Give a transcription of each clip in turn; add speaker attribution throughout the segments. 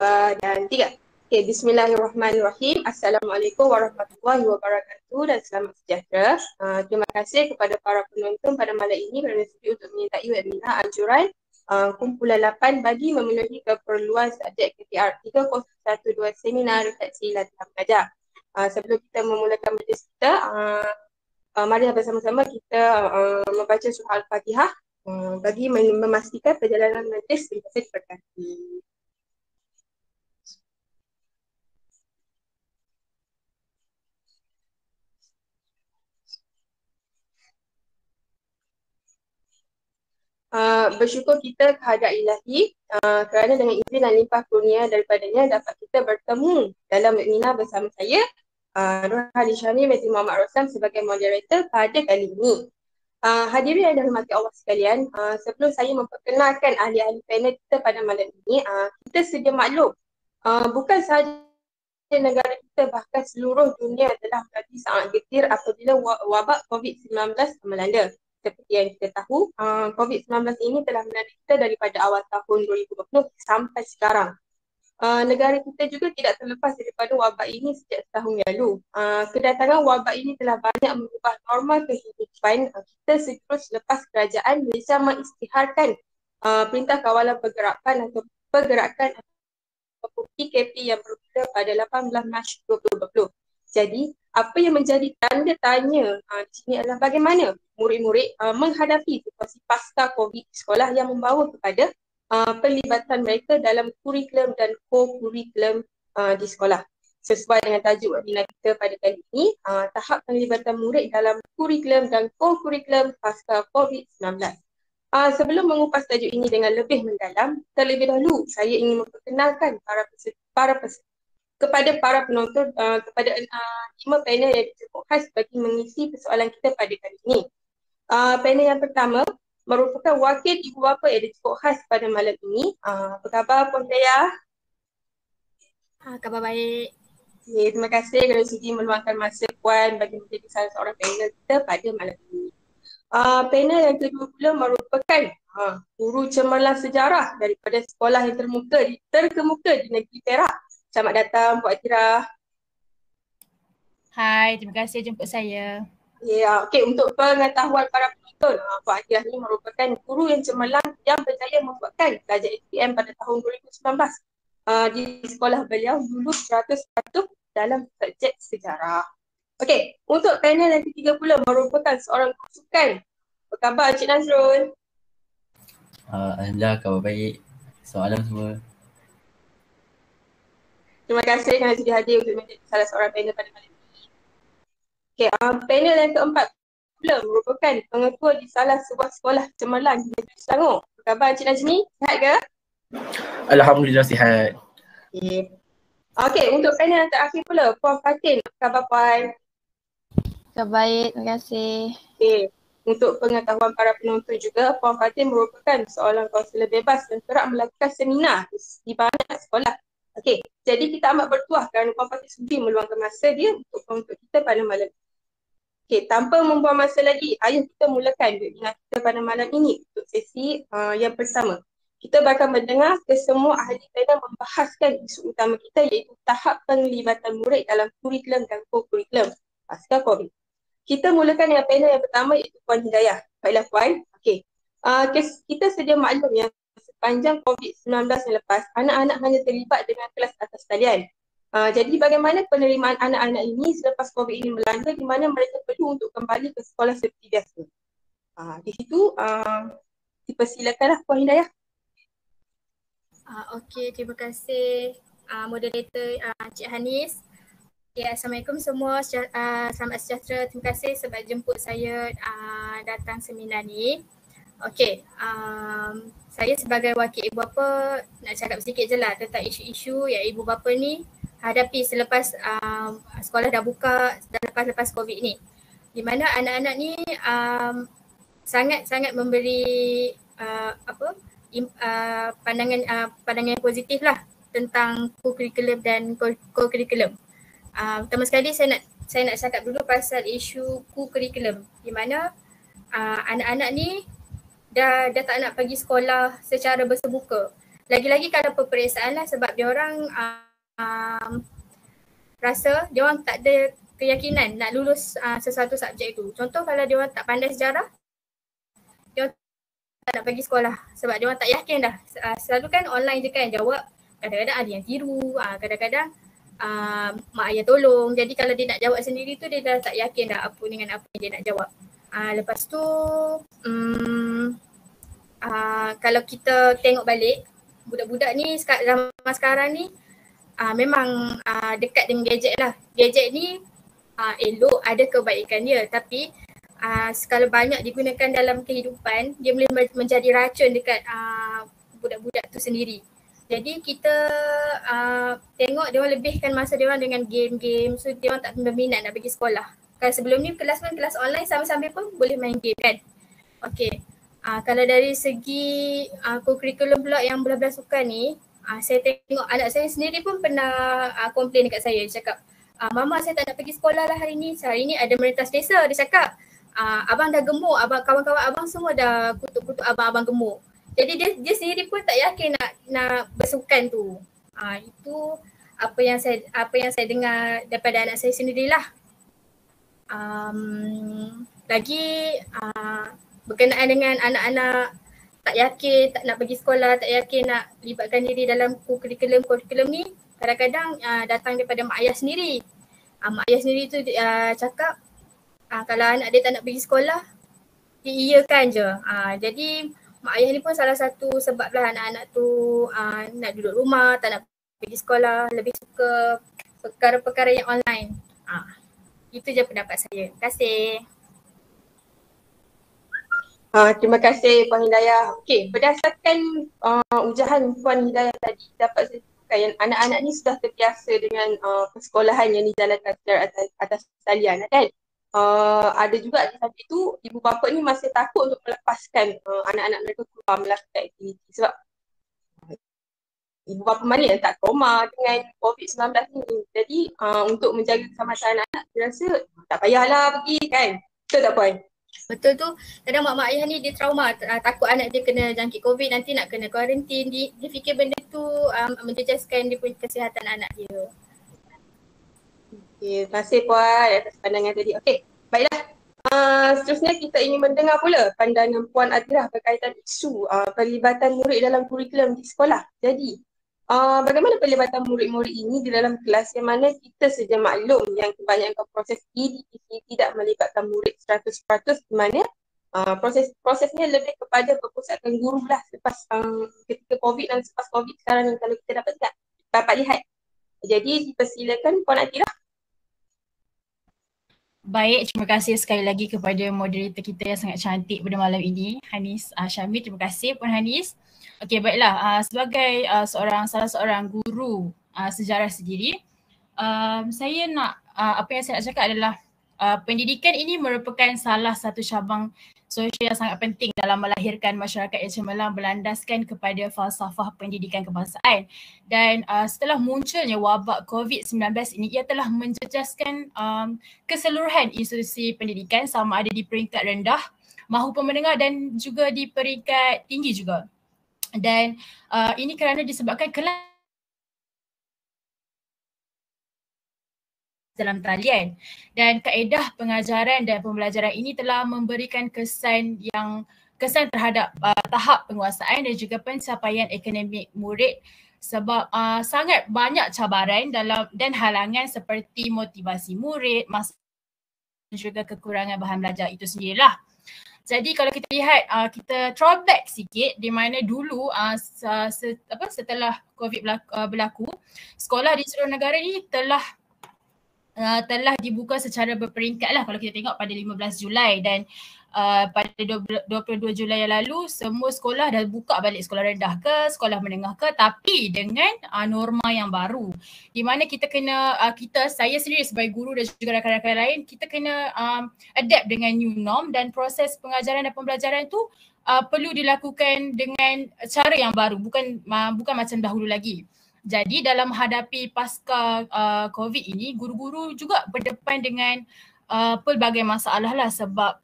Speaker 1: 2, dan 3. Okay, bismillahirrahmanirrahim. Assalamualaikum warahmatullahi wabarakatuh dan selamat sejahtera. Terima kasih kepada para penonton pada malam ini kerana sudi untuk menyertai webinar anjuran kumpulan 8 bagi memenuhi keperluan subjek KPR 3012 seminar refleksi latihan mengajar. Sebelum kita memulakan majlis kita, mari bersama-sama kita membaca surah Al-Fatihah bagi memastikan perjalanan majlis sentiasa diberkati. Bersyukur kita kehadrat ilahi kerana dengan izin dan limpah kurnia daripadanya dapat kita bertemu dalam webinar bersama saya Nur Hadi Syahmi binti Muhammad Roslan sebagai moderator pada kali ini. Hadirin yang dirahmati Allah sekalian, sebelum saya memperkenalkan ahli-ahli panel kita pada malam ini, kita sedia maklum bukan sahaja negara kita, bahkan seluruh dunia telah menjadi sangat getir apabila wabak COVID-19 melanda. Seperti yang kita tahu, COVID-19 ini telah melanda kita daripada awal tahun 2020 sampai sekarang. Negara kita juga tidak terlepas daripada wabak ini sejak setahun lalu. Kedatangan wabak ini telah banyak mengubah norma kehidupan kita selepas kerajaan Malaysia mengisytiharkan Perintah Kawalan Pergerakan atau Pergerakan PKP yang bermula pada 18 Mac 2020. Jadi, apa yang menjadi tanda tanya di sini adalah bagaimana murid-murid menghadapi situasi pasca COVID di sekolah yang membawa kepada pelibatan mereka dalam kurikulum dan co-kurikulum di sekolah. Sesuai dengan tajuk webinar kita pada kali ini, tahap pelibatan murid dalam kurikulum dan co-kurikulum pasca COVID-19. Sebelum mengupas tajuk ini dengan lebih mendalam, terlebih dahulu saya ingin memperkenalkan kepada para penonton kepada 5 panel yang cukup khas bagi mengisi persoalan kita pada kali ini. Panel yang pertama merupakan wakil ibu bapa yang cukup khas pada malam ini. Apa khabar Puan Hidayah?
Speaker 2: Khabar baik.
Speaker 1: Okay, terima kasih kerana sudi meluangkan masa Puan bagi menjadi salah seorang panel kita pada malam ini. Panel yang kedua pula merupakan guru cemerlang sejarah daripada sekolah yang terkemuka di negeri Perak. Selamat datang Puan Atira.
Speaker 2: Hai, terima kasih jemput saya.
Speaker 1: Okey, untuk pengetahuan para penonton, Puan Atira ini merupakan guru yang cemerlang yang berjaya membuatkan pelajar SPM pada tahun 2019. Di sekolah beliau lulus 100% dalam subjek sejarah. Okey, untuk panel yang ketiga pula merupakan seorang guru sukan. Apa khabar Encik Nazrul?
Speaker 3: Alhamdulillah, khabar baik. Selamat malam semua.
Speaker 1: Terima kasih kerana sudi hadir untuk menjadi salah seorang panel pada malam ini. Okey, panel yang keempat pula merupakan pengetua di salah sebuah sekolah cemerlang di negeri Selangor. Apa khabar Encik Najmi? Sihat ke?
Speaker 4: Alhamdulillah sihat.
Speaker 1: Okey, untuk panel yang terakhir pula, Puan Fatin. Apa khabar Puan?
Speaker 5: Khabar baik, terima kasih.
Speaker 1: Okey, untuk pengetahuan para penonton juga, Puan Fatin merupakan seorang kaunselor bebas dan kerap melakukan seminar di banyak sekolah. Okey, jadi kita amat bertuah kerana Puan Fatin sudi meluangkan masa dia untuk kita pada malam ini. Okey, tanpa membuang masa lagi, ayo kita mulakan webinar kita pada malam ini untuk sesi yang pertama. Kita bakal mendengar kesemua ahli panel membahaskan isu utama kita iaitu tahap penglibatan murid dalam kurikulum dan co-kurikulum pasca COVID. Kita mulakan dengan panel yang pertama iaitu Puan Hidayah. Baiklah Puan, okey. Kita sedia maklum yang sepanjang COVID-19 yang lepas, anak-anak hanya terlibat dengan kelas atas talian. Jadi bagaimana penerimaan anak-anak ini selepas COVID ini melanda di mana mereka perlu untuk kembali ke sekolah seperti biasa. Di situ dipersilakanlah Puan Hidayah.
Speaker 2: Okey, terima kasih moderator Cik Hanis. Okay, Assalamualaikum semua, selamat sejahtera. Terima kasih sebab jemput saya datang seminar ni. Okey, saya sebagai wakil ibu bapa nak cakap sedikit je lah tentang isu-isu yang ibu bapa ni hadapi selepas sekolah dah buka dan lepas COVID ni. Di mana anak-anak ni sangat-sangat memberi pandangan positif lah tentang co-curriculum dan co-curriculum. Pertama sekali saya nak cakap dulu pasal isu co-curriculum di mana anak-anak ni dah tak nak pergi sekolah secara bersemuka. Lagi-lagi kalau peperiksaan lah, sebab diorang rasa diorang tak ada keyakinan nak lulus sesuatu subjek tu. Contoh kalau diorang tak pandai sejarah, diorang tak nak pergi sekolah sebab diorang tak yakin dah. Selalu kan online je kan jawab, kadang-kadang ada yang tiru, kadang-kadang mak ayah tolong. Jadi kalau dia nak jawab sendiri tu dia dah tak yakin dah apa dengan apa yang dia nak jawab. Lepas tu kalau kita tengok balik, budak-budak ni zaman sekarang ni memang dekat dengan gadget lah. Gadget ni elok, ada kebaikan dia, tapi sekali banyak digunakan dalam kehidupan, dia boleh menjadi racun dekat budak-budak tu sendiri. Jadi kita tengok dia orang lebihkan masa dia orang dengan game-game, so dia orang tak berminat nak pergi sekolah. Kalau sebelum ni kelas online sambil-sambil pun boleh main game kan. Okey. Kalau dari segi kurikulum pula yang belah-belah sukan ni, saya tengok anak saya sendiri pun pernah komplain dekat saya. Dia cakap, mama saya tak nak pergi sekolah lah hari ni. Hari ni ada merentas desa. Dia cakap, abang dah gemuk, kawan-kawan abang semua dah kutuk-kutuk abang-abang gemuk. Jadi dia sendiri pun tak yakin nak bersukan tu. Itu apa yang saya dengar daripada anak saya sendirilah. Lagi berkenaan dengan anak-anak tak yakin, tak nak pergi sekolah, tak yakin nak libatkan diri dalam kurikulum ni, kadang-kadang datang daripada mak ayah sendiri. Mak ayah sendiri tu cakap kalau anak dia tak nak pergi sekolah, diiyakan je. Jadi mak ayah ni pun salah satu sebab lah anak-anak tu nak duduk rumah, tak nak pergi sekolah, lebih suka perkara-perkara yang online. Itu je pendapat saya. Terima kasih.
Speaker 1: Terima kasih Puan Hidayah. Okey, berdasarkan ujahan Puan Hidayah tadi, dapat saya sebutkan yang anak-anak ni sudah terbiasa dengan persekolahan yang dijalankan secara atas talian kan. Ada juga di samping itu, ibu bapa ni masih takut untuk melepaskan anak-anak mereka keluar melakukan aktiviti sebab ibu bapa mana yang tak trauma dengan COVID-19 ni. Jadi untuk menjaga keselamatan anak-anak, saya rasa tak payahlah pergi kan. Betul tak Puan?
Speaker 2: Betul tu, kadang mak ayah ni dia trauma, takut anak dia kena jangkit COVID, nanti nak kena kuarantin. Dia fikir benda tu menjejaskan dia punya kesihatan anak dia.
Speaker 1: Okay, terima kasih Puan atas pandangan tadi. Okey, baiklah. Seterusnya kita ingin mendengar pula pandangan Puan Atirah berkaitan isu pelibatan murid dalam kurikulum di sekolah. Jadi, bagaimana pelibatan murid-murid ini di dalam kelas yang mana kita sedia maklum yang kebanyakan proses didik ini tidak melibatkan murid 100%, di mana prosesnya lebih kepada perpusatkan guru lah selepas ketika COVID dan selepas COVID sekarang yang kalau kita dapat lihat. Jadi dipersilakan Puan Atirah.
Speaker 6: Baik, terima kasih sekali lagi kepada moderator kita yang sangat cantik pada malam ini, Hanis Syamil. Terima kasih Puan Hanis. Okey, baiklah, sebagai salah seorang guru sejarah sendiri, saya nak apa yang saya nak cakap adalah pendidikan ini merupakan salah satu cabang sosial yang sangat penting dalam melahirkan masyarakat yang cemerlang berlandaskan kepada falsafah pendidikan kebangsaan. Dan setelah munculnya wabak COVID-19 ini, ia telah menjejaskan keseluruhan institusi pendidikan sama ada di peringkat rendah maupun menengah dan juga di peringkat tinggi juga. Dan ini kerana disebabkan kelas dalam talian dan kaedah pengajaran dan pembelajaran ini telah memberikan kesan terhadap tahap penguasaan dan juga pencapaian akademik murid sebab sangat banyak cabaran dan halangan seperti motivasi murid, dan juga kekurangan bahan belajar itu sendirilah. Jadi kalau kita lihat, kita throwback sikit di mana dulu setelah COVID berlaku, sekolah di seluruh negara ini telah dibuka secara berperingkat lah kalau kita tengok pada 15 Julai dan pada 22 Julai yang lalu semua sekolah dah buka balik, sekolah rendah ke, sekolah menengah ke, tapi dengan norma yang baru di mana saya sendiri sebagai guru dan juga rakan-rakan lain, kita kena adapt dengan new norm dan proses pengajaran dan pembelajaran tu perlu dilakukan dengan cara yang baru, bukan macam dahulu lagi. Jadi dalam menghadapi pasca COVID ini, guru-guru juga berdepan dengan pelbagai masalah lah sebab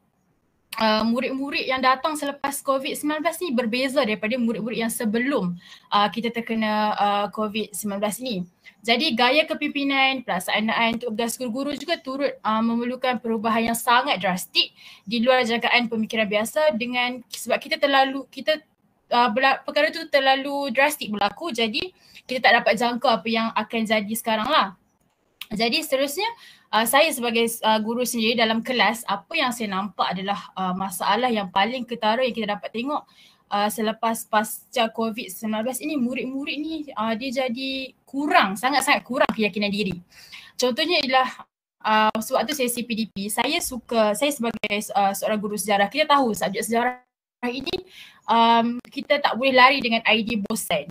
Speaker 6: murid-murid yang datang selepas COVID-19 ni berbeza daripada murid-murid yang sebelum kita terkena COVID-19 ni. Jadi gaya kepimpinan, pelaksanaan tugas guru-guru juga turut memerlukan perubahan yang sangat drastik di luar jangkaan pemikiran biasa dengan sebab perkara tu terlalu drastik berlaku, jadi kita tak dapat jangka apa yang akan jadi sekarang lah. Jadi seterusnya saya sebagai guru sendiri dalam kelas, apa yang saya nampak adalah masalah yang paling ketara yang kita dapat tengok selepas pasca COVID-19 ini, murid-murid ni dia jadi sangat-sangat kurang keyakinan diri. Contohnya ialah sebab tu sesi PDP, saya sebagai seorang guru sejarah, kita tahu subjek sejarah ini kita tak boleh lari dengan idea bosan.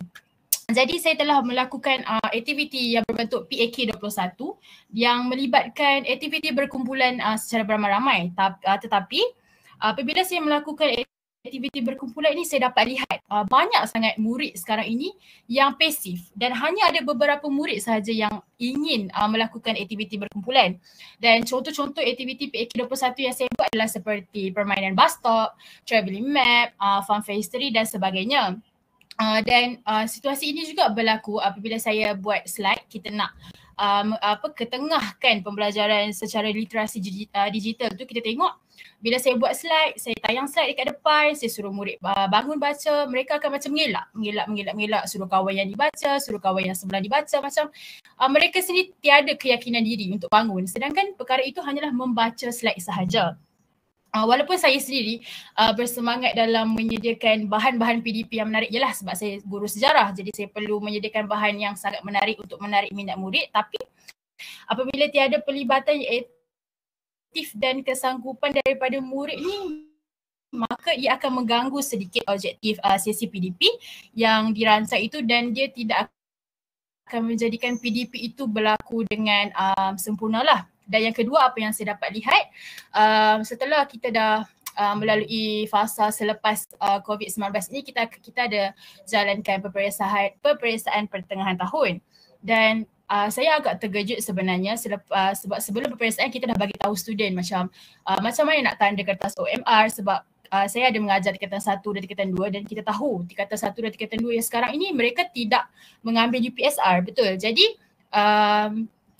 Speaker 6: Jadi saya telah melakukan aktiviti yang berbentuk PAK 21 yang melibatkan aktiviti berkumpulan secara beramai-ramai. Tetapi apabila saya melakukan aktiviti berkumpulan ini, saya dapat lihat banyak sangat murid sekarang ini yang pasif dan hanya ada beberapa murid sahaja yang ingin melakukan aktiviti berkumpulan. Dan contoh-contoh aktiviti PAK 21 yang saya buat adalah seperti permainan bus stop, travelling map, fun fair history dan sebagainya. Dan situasi ini juga berlaku apabila saya buat slide, kita nak ketengahkan pembelajaran secara literasi digital tu. Kita tengok bila saya buat slide, saya tayang slide dekat depan, saya suruh murid bangun baca, mereka akan macam mengelak, suruh kawan yang dibaca, suruh kawan yang sebelah dibaca, macam mereka sendiri tiada keyakinan diri untuk bangun, sedangkan perkara itu hanyalah membaca slide sahaja. Walaupun saya sendiri bersemangat dalam menyediakan bahan-bahan PDP yang menarik, ialah sebab saya guru sejarah, jadi saya perlu menyediakan bahan yang sangat menarik untuk menarik minat murid. Tapi apabila tiada pelibatan yang aktif dan kesanggupan daripada murid ni, maka ia akan mengganggu sedikit objektif sesi PDP yang dirancang itu, dan dia tidak akan menjadikan PDP itu berlaku dengan sempurna lah. Dan yang kedua, apa yang saya dapat lihat setelah kita dah melalui fasa selepas COVID-19 ini, kita ada jalankan peperiksaan pertengahan tahun. Dan saya agak terkejut sebenarnya sebab sebelum peperiksaan kita dah bagi tahu student macam mana nak tanda kertas OMR, sebab saya ada mengajar tingkatan 1 dan tingkatan 2, dan kita tahu tingkatan 1 dan tingkatan 2 yang sekarang ini mereka tidak mengambil UPSR, betul. Jadi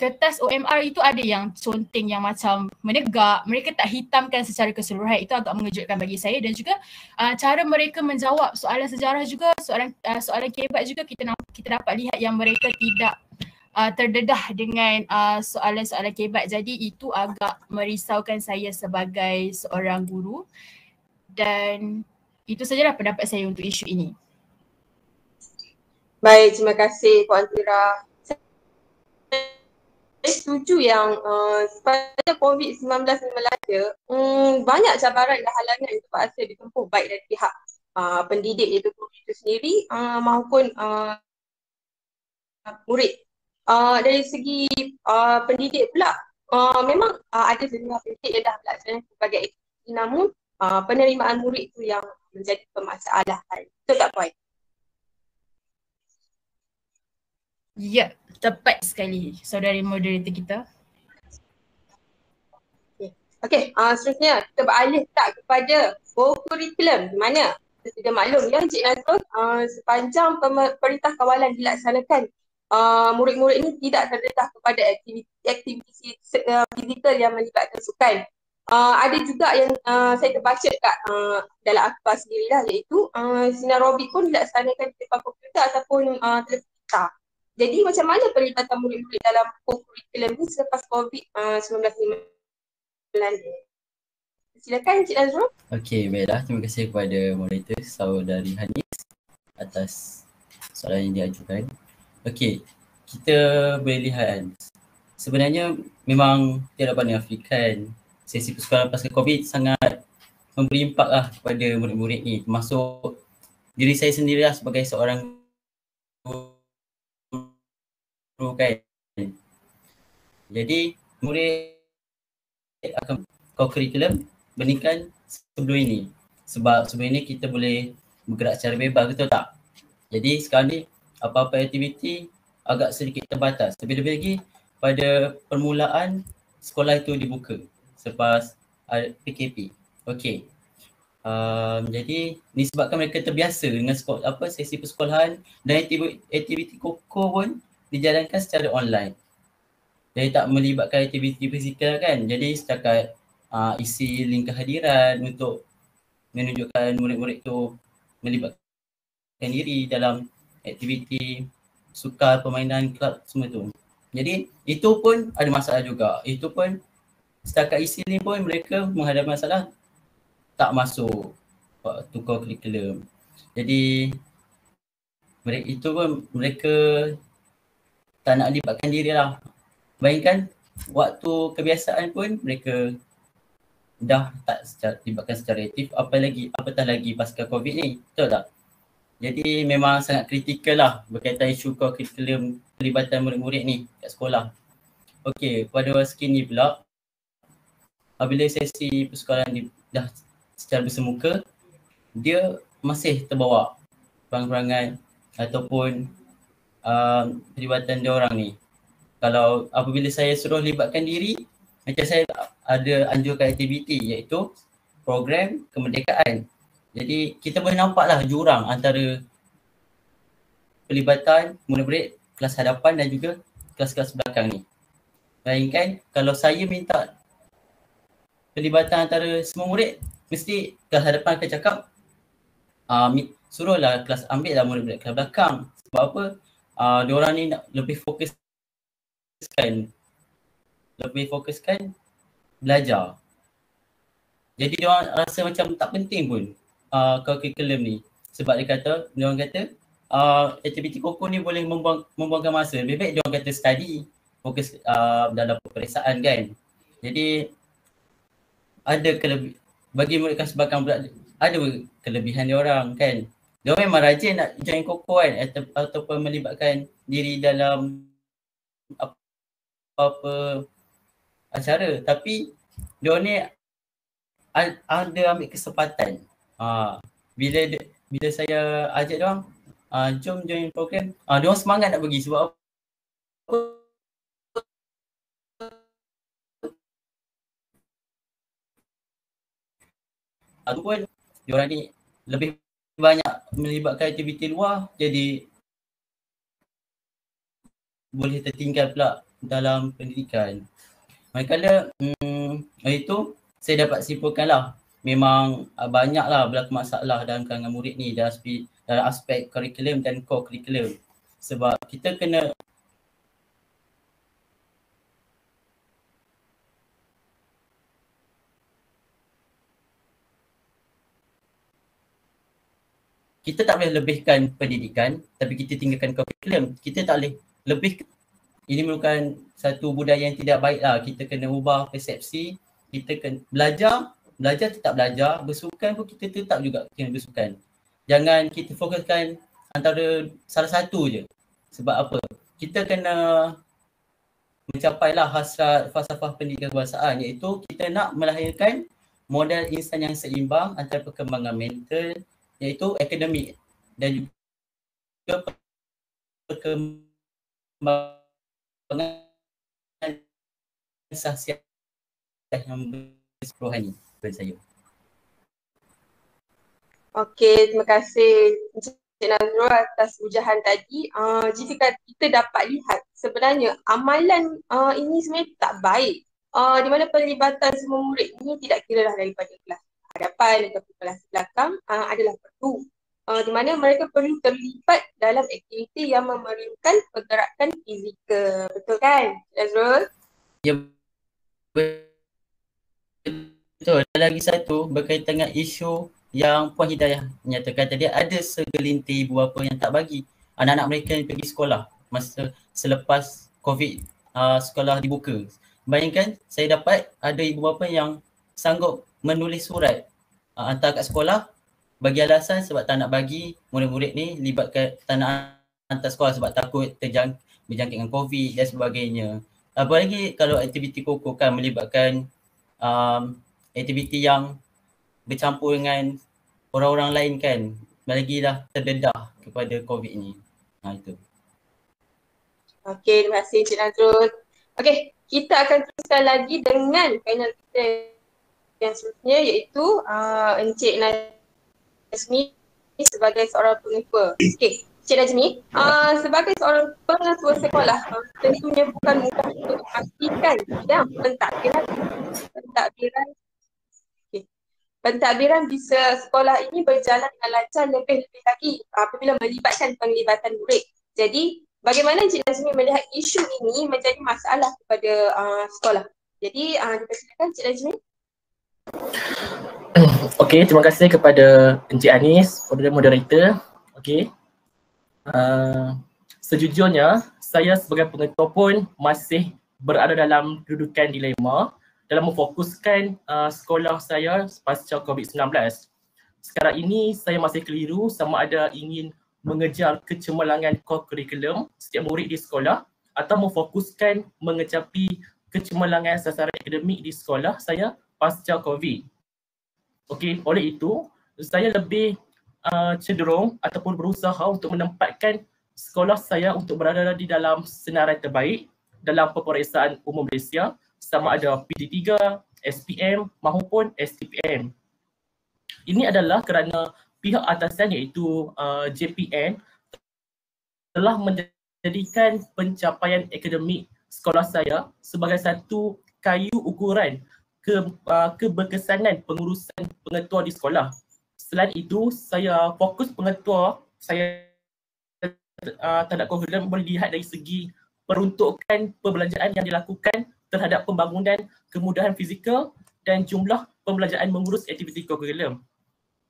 Speaker 6: kertas OMR itu ada yang conteng yang macam menegak, mereka tak hitamkan secara keseluruhan. Itu agak mengejutkan bagi saya, dan juga cara mereka menjawab soalan sejarah juga, soalan kebat juga kita dapat lihat yang mereka tidak terdedah dengan soalan-soalan kebat. Jadi itu agak merisaukan saya sebagai seorang guru, dan itu sajalah pendapat saya untuk isu ini.
Speaker 1: Baik, terima kasih Puan Tira. Saya setuju yang pada COVID-19 ni melanda, banyak cabaran dan halangan yang terpaksa ditempuh baik dari pihak pendidik iaitu guru itu sendiri maupun murid. Dari segi pendidik pula, memang ada sejumlah pendidik yang dah melaksanakan sebagai aktiviti, namun penerimaan murid tu yang menjadi permasalahan. Betul tak Puan?
Speaker 6: Ya, tepat sekali saudari moderator kita.
Speaker 1: Okey, seterusnya kita beralih tak kepada kurikulum. Di mana kita sudah maklum ya Cik Nazrul, sepanjang perintah kawalan dilaksanakan, murid-murid ini tidak terdedah kepada aktiviti fizikal yang melibatkan sukan. Ada juga yang saya terbaca kat dalam akhbar sendirilah, iaitu sinar robik pun dilaksanakan di depan komputer ataupun telefon. Jadi macam mana pelibatan murid-murid dalam kurikulum ni selepas COVID-19 ni melanda? Silakan Cik Nazrul.
Speaker 3: Okey, baiklah. Terima kasih kepada moderator saudari Hanis atas soalan yang diajukan. Okey, kita boleh lihat sebenarnya memang tiada dapat dinafikan sesi persekolahan pasca COVID sangat memberi impak lah kepada murid-murid ni, termasuk diri saya sendirilah sebagai seorang guru kan. Jadi murid akan kurikulum berbandingkan sebelum ini. Sebab sebelum ini kita boleh bergerak secara bebas, betul tak? Jadi sekarang ni apa-apa aktiviti agak sedikit terbatas. Lebih-lebih lagi pada permulaan sekolah itu dibuka selepas PKP. Okey. Jadi disebabkan mereka terbiasa dengan sesi persekolahan dan aktiviti koko pun dijalankan secara online. Jadi tak melibatkan aktiviti fizikal kan. Jadi setakat isi link kehadiran untuk menunjukkan murid-murid tu melibatkan diri dalam aktiviti sukar, permainan, kelab semua tu. Jadi itu pun ada masalah juga. Itu pun setakat isi link pun mereka menghadapi masalah tak masuk tukar kurikulum. Jadi itu pun mereka tak nak libatkan diri lah. Bayangkan waktu kebiasaan pun mereka dah tak libatkan secara aktif, apatah lagi pasca COVID ni, betul tak? Jadi memang sangat kritikal lah berkaitan isu kurikulum pelibatan murid-murid ni kat sekolah. Okey, pada skrin ni pula, apabila sesi persekolahan dah secara bersemuka, dia masih terbawa perangai-perangai ataupun pelibatan dia orang ni. Kalau apabila saya suruh libatkan diri, macam saya ada anjurkan aktiviti iaitu program kemerdekaan. Jadi kita boleh nampaklah jurang antara pelibatan murid-murid kelas hadapan dan juga kelas-kelas belakang ni. Bayangkan kalau saya minta pelibatan antara semua murid, mesti kelas hadapan akan cakap suruhlah kelas, ambil lah murid-murid kelas belakang. Sebab apa? Diorang ni nak lebih fokuskan belajar. Jadi diorang rasa macam tak penting pun kurikulum ni. Sebab diorang kata aktiviti koko ni boleh membuangkan masa. Lebih baik diorang kata study, fokus dalam peperiksaan kan. Jadi bagi murid kelas belakang pula ada kelebihan diorang kan. Diorang memang rajin nak join koko kan ataupun melibatkan diri dalam apa-apa acara, tapi diorang ni ada ambil kesempatan. Bila saya ajak diorang, jom join program, diorang semangat nak pergi sebab apa? Ataupun diorang ni lebih banyak melibatkan aktiviti luar, jadi boleh tertinggal pula dalam pendidikan. Manakala itu saya dapat simpulkan lah, memang banyaklah berlaku masalah dalam kalangan murid ni dalam aspek kurikulum dan co-kurikulum. Sebab kita kena kita tak boleh lebihkan pendidikan tapi kita tinggalkan kurikulum. Kita tak boleh lebih. Ini merupakan satu budaya yang tidak baik lah. Kita kena ubah persepsi. Kita kena belajar tetap belajar. Bersukan pun kita tetap juga kena bersukan. Jangan kita fokuskan antara salah satu je. Sebab apa? Kita kena mencapailah hasrat falsafah pendidikan kebangsaan, iaitu kita nak melahirkan model insan yang seimbang antara perkembangan mental, iaitu akademik dan juga perkembangan sahsiah yang berseluruhan dari saya.
Speaker 1: Okey, terima kasih Encik Nazrul atas ujahan tadi. Jika kita dapat lihat sebenarnya amalan ini sebenarnya tak baik. Di mana pelibatan semua murid ini tidak kira lah daripada kelas hadapan ataupun kelas belakang adalah perlu. Di mana mereka perlu terlibat dalam aktiviti yang memerlukan pergerakan fizikal. Betul kan, Nazrul?
Speaker 3: Ya, betul. Dan lagi satu berkaitan dengan isu yang Puan Hidayah nyatakan tadi, ada segelintir ibu bapa yang tak bagi anak-anak mereka yang pergi sekolah masa selepas COVID sekolah dibuka. Bayangkan saya dapat ada ibu bapa yang sanggup menulis surat hantar kat sekolah bagi alasan sebab tak nak bagi murid-murid ni libatkan, tak nak hantar sekolah sebab takut berjangkit dengan COVID dan sebagainya. Apalagi kalau aktiviti koko kan melibatkan aktiviti yang bercampur dengan orang-orang lain kan, lagi dah terdedah kepada COVID ni. Itu.
Speaker 1: Okey, terima kasih Encik Nazrul. Okey, kita akan teruskan lagi dengan panel kita yang seterusnya iaitu Encik Najmi sebagai seorang pengetua. Okey, Encik Najmi, sebagai seorang pengetua sekolah, tentunya bukan mudah untuk memastikan bidang pentadbiran bisa sekolah ini berjalan dengan lancar lebih-lebih lagi apabila melibatkan penglibatan murid. Jadi, bagaimana Encik Najmi melihat isu ini menjadi masalah kepada sekolah? Jadi, dipersilakan Encik Najmi.
Speaker 4: Okey, terima kasih kepada Encik Anis, moderator. Okey. Sejujurnya, saya sebagai pengetua pun masih berada dalam kedudukan dilema dalam memfokuskan sekolah saya pasca COVID-19. Sekarang ini saya masih keliru sama ada ingin mengejar kecemerlangan core curriculum setiap murid di sekolah atau memfokuskan mengecapi kecemerlangan sasaran akademik di sekolah saya pasca COVID. Okey, oleh itu saya lebih cenderung ataupun berusaha untuk menempatkan sekolah saya untuk berada di dalam senarai terbaik dalam peperiksaan umum Malaysia sama ada PD3, SPM maupun STPM. Ini adalah kerana pihak atasan iaitu JPN telah menjadikan pencapaian akademik sekolah saya sebagai satu kayu ukuran keberkesanan pengurusan pengetua di sekolah. Selain itu, saya fokus pengetua saya terhadap kurikulum boleh dilihat dari segi peruntukan perbelanjaan yang dilakukan terhadap pembangunan kemudahan fizikal dan jumlah pembelajaran mengurus aktiviti kurikulum.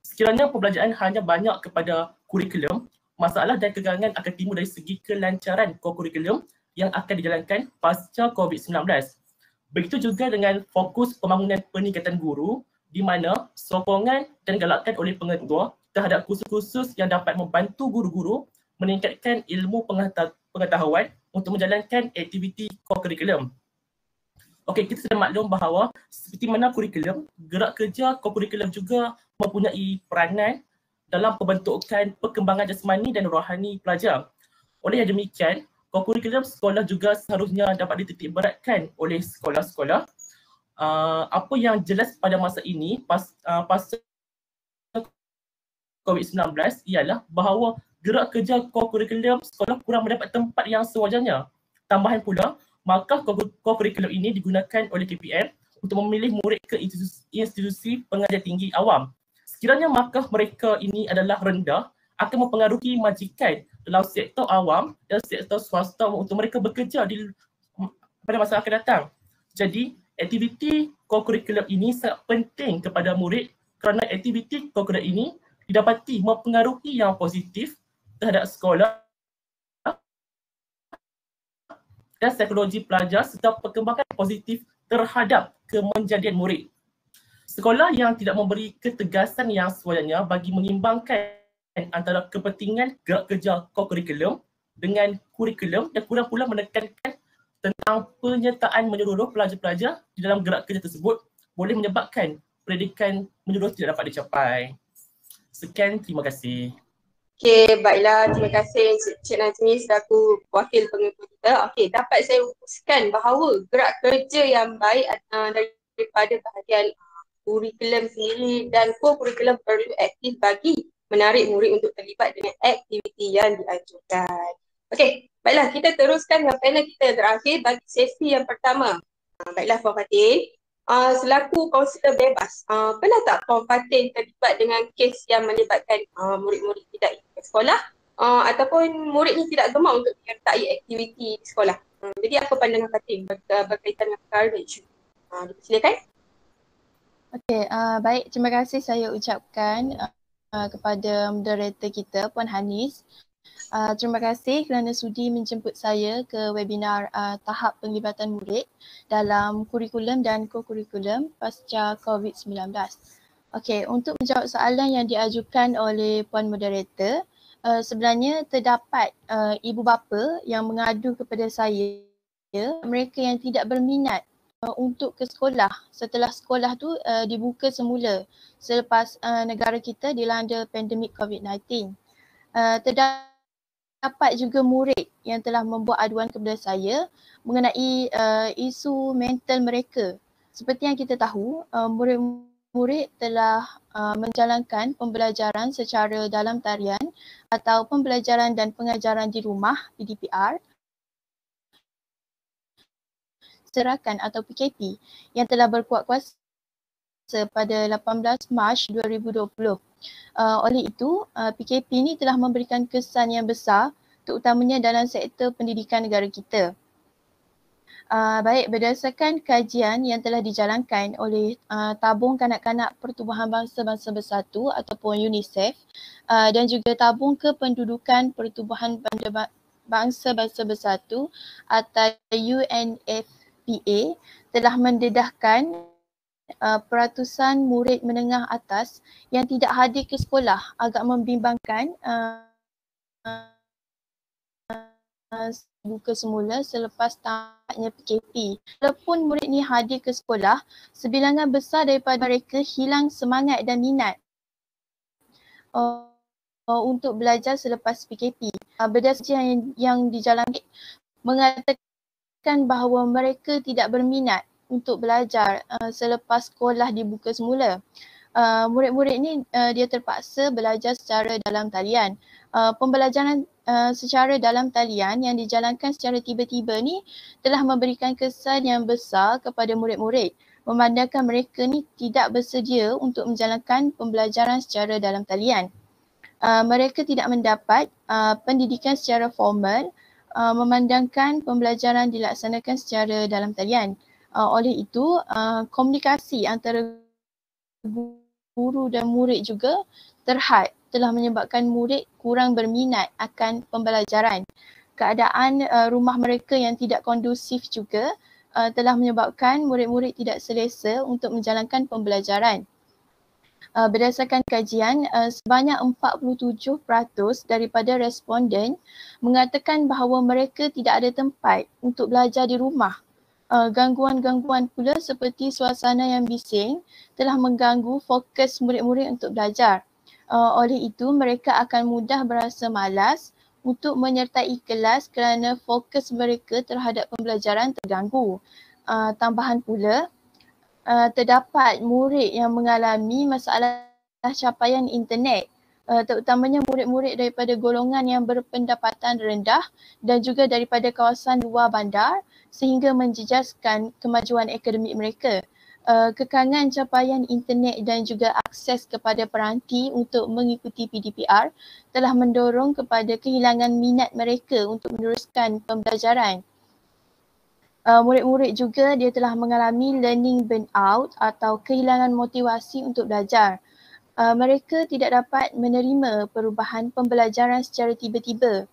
Speaker 4: Sekiranya pembelajaran hanya banyak kepada kurikulum, masalah dan kegagalan akan timbul dari segi kelancaran kurikulum yang akan dijalankan pasca COVID-19. Begitu juga dengan fokus pembangunan peningkatan guru di mana sokongan dan galakan oleh pengetua terhadap kursus-kursus yang dapat membantu guru-guru meningkatkan ilmu pengetahuan untuk menjalankan aktiviti kurikulum. Okey, kita sudah maklum bahawa seperti mana kurikulum, gerak kerja kurikulum juga mempunyai peranan dalam pembentukan perkembangan jasmani dan rohani pelajar. Oleh demikian, kurikulum sekolah juga seharusnya dapat dititik beratkan oleh sekolah-sekolah. Apa yang jelas pada masa ini pasca COVID-19 ialah bahawa gerak kerja kurikulum sekolah kurang mendapat tempat yang sewajarnya. Tambahan pula, maka kurikulum ini digunakan oleh KPM untuk memilih murid ke institusi pengajian tinggi awam. Sekiranya markah mereka ini adalah rendah, akan mempengaruhi majikan dalam sektor awam dan sektor swasta untuk mereka bekerja pada masa akan datang. Jadi, aktiviti kurikulum ini sangat penting kepada murid kerana aktiviti kurikulum ini didapati mempengaruhi yang positif terhadap sekolah dan psikologi pelajar serta perkembangan positif terhadap kemenjadian murid. Sekolah yang tidak memberi ketegasan yang sewajarnya bagi mengimbangkan antara kepentingan gerak kerja kurikulum dengan kurikulum dan kurang pula menekankan tentang penyertaan menyeluruh pelajar-pelajar di dalam gerak kerja tersebut boleh menyebabkan pendidikan menyeluruh tidak dapat dicapai. Sekian, terima kasih.
Speaker 1: Okey, baiklah. Terima kasih Encik Najmi selaku wakil pengetua kita. Okey, dapat saya uruskan bahawa gerak kerja yang baik daripada bahagian kurikulum sendiri dan kurikulum perlu aktif bagi menarik murid untuk terlibat dengan aktiviti yang diajukan. Okey, baiklah kita teruskan dengan panel kita terakhir bagi sesi yang pertama. Baiklah Puan Fatin. Selaku kaunselor bebas, pernah tak Puan Fatin terlibat dengan kes yang melibatkan murid-murid tidak ikut sekolah ataupun murid ni tidak gemar untuk menyertai aktiviti di sekolah? Jadi apa pandangan Fatin berkaitan dengan perkara isu? Silakan.
Speaker 5: Okey, baik, terima kasih saya ucapkan kepada moderator kita Puan Hanis. Terima kasih kerana sudi menjemput saya ke webinar tahap penglibatan murid dalam kurikulum dan kokurikulum pasca COVID-19. Okey, untuk menjawab soalan yang diajukan oleh Puan Moderator, sebenarnya terdapat ibu bapa yang mengadu kepada saya, mereka yang tidak berminat untuk ke sekolah setelah sekolah tu dibuka semula selepas negara kita dilanda pandemik COVID-19. Terdapat juga murid yang telah membuat aduan kepada saya mengenai isu mental mereka Seperti yang kita tahu, murid-murid telah menjalankan pembelajaran secara dalam talian atau pembelajaran dan pengajaran di rumah PDPR Serakan atau PKP yang telah berkuat kuasa pada 18 Mac 2020. Oleh itu, PKP ini telah memberikan kesan yang besar terutamanya dalam sektor pendidikan negara kita. Baik, berdasarkan kajian yang telah dijalankan oleh Tabung Kanak-Kanak Pertubuhan Bangsa-Bangsa Bersatu ataupun UNICEF dan juga Tabung Kependudukan Pertubuhan Bangsa-Bangsa Bersatu atau UNFPA telah mendedahkan peratusan murid menengah atas yang tidak hadir ke sekolah agak membimbangkan buka semula selepas tamatnya PKP. Walaupun murid ni hadir ke sekolah, sebilangan besar daripada mereka hilang semangat dan minat untuk belajar selepas PKP. Berdasarkan yang dijalankan mengatakan bahawa mereka tidak berminat untuk belajar selepas sekolah dibuka semula. Murid-murid ni dia terpaksa belajar secara dalam talian. Pembelajaran secara dalam talian yang dijalankan secara tiba-tiba ni telah memberikan kesan yang besar kepada murid-murid memandangkan mereka ni tidak bersedia untuk menjalankan pembelajaran secara dalam talian. Mereka tidak mendapat pendidikan secara formal memandangkan pembelajaran dilaksanakan secara dalam talian. Oleh itu, komunikasi antara guru dan murid juga terhad telah menyebabkan murid kurang berminat akan pembelajaran. Keadaan rumah mereka yang tidak kondusif juga telah menyebabkan murid-murid tidak selesa untuk menjalankan pembelajaran. Berdasarkan kajian, sebanyak 47% daripada responden mengatakan bahawa mereka tidak ada tempat untuk belajar di rumah. Gangguan-gangguan pula seperti suasana yang bising telah mengganggu fokus murid-murid untuk belajar. Oleh itu, mereka akan mudah berasa malas untuk menyertai kelas kerana fokus mereka terhadap pembelajaran terganggu. Tambahan pula, terdapat murid yang mengalami masalah capaian internet, terutamanya murid-murid daripada golongan yang berpendapatan rendah dan juga daripada kawasan luar bandar sehingga menjejaskan kemajuan akademik mereka. Kekangan capaian internet dan juga akses kepada peranti untuk mengikuti PDPR telah mendorong kepada kehilangan minat mereka untuk meneruskan pembelajaran. Murid-murid juga dia telah mengalami learning burnout atau kehilangan motivasi untuk belajar. Mereka tidak dapat menerima perubahan pembelajaran secara tiba-tiba.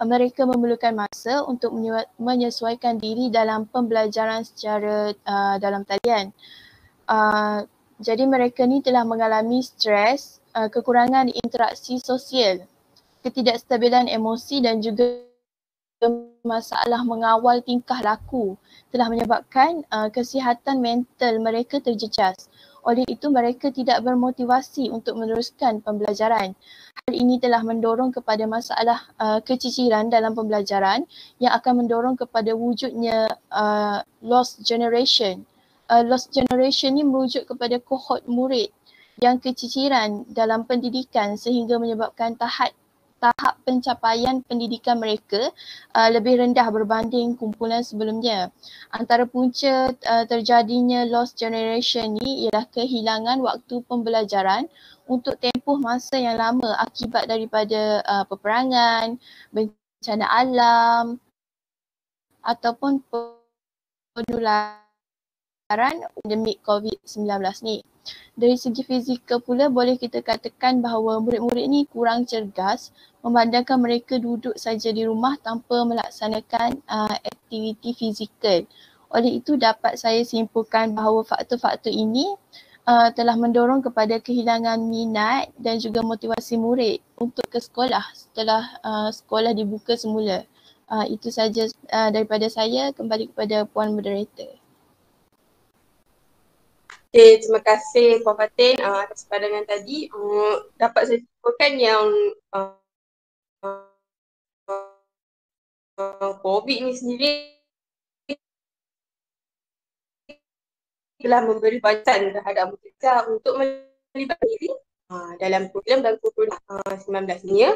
Speaker 5: Mereka memerlukan masa untuk menyesuaikan diri dalam pembelajaran secara dalam talian. Jadi mereka ni telah mengalami stres, kekurangan interaksi sosial, ketidakstabilan emosi dan juga masalah mengawal tingkah laku telah menyebabkan kesihatan mental mereka terjejas. Oleh itu mereka tidak bermotivasi untuk meneruskan pembelajaran. Hal ini telah mendorong kepada masalah keciciran dalam pembelajaran yang akan mendorong kepada wujudnya lost generation. Lost generation ni merujuk kepada kohort murid yang keciciran dalam pendidikan sehingga menyebabkan tahap pencapaian pendidikan mereka lebih rendah berbanding kumpulan sebelumnya. Antara punca terjadinya lost generation ni ialah kehilangan waktu pembelajaran untuk tempoh masa yang lama akibat daripada peperangan, bencana alam ataupun penularan pandemik COVID-19 ni. Dari segi fizikal pula boleh kita katakan bahawa murid-murid ni kurang cergas memandangkan mereka duduk saja di rumah tanpa melaksanakan aktiviti fizikal. Oleh itu dapat saya simpulkan bahawa faktor-faktor ini telah mendorong kepada kehilangan minat dan juga motivasi murid untuk ke sekolah setelah sekolah dibuka semula. Itu saja daripada saya, kembali kepada Puan Moderator.
Speaker 1: Okay, terima kasih Puan Fatin atas pandangan tadi. Dapat saya simpulkan yang COVID ni sendiri telah memberi bantuan terhadap mereka untuk melibatkan diri dalam program dan kurikulum 19 ni.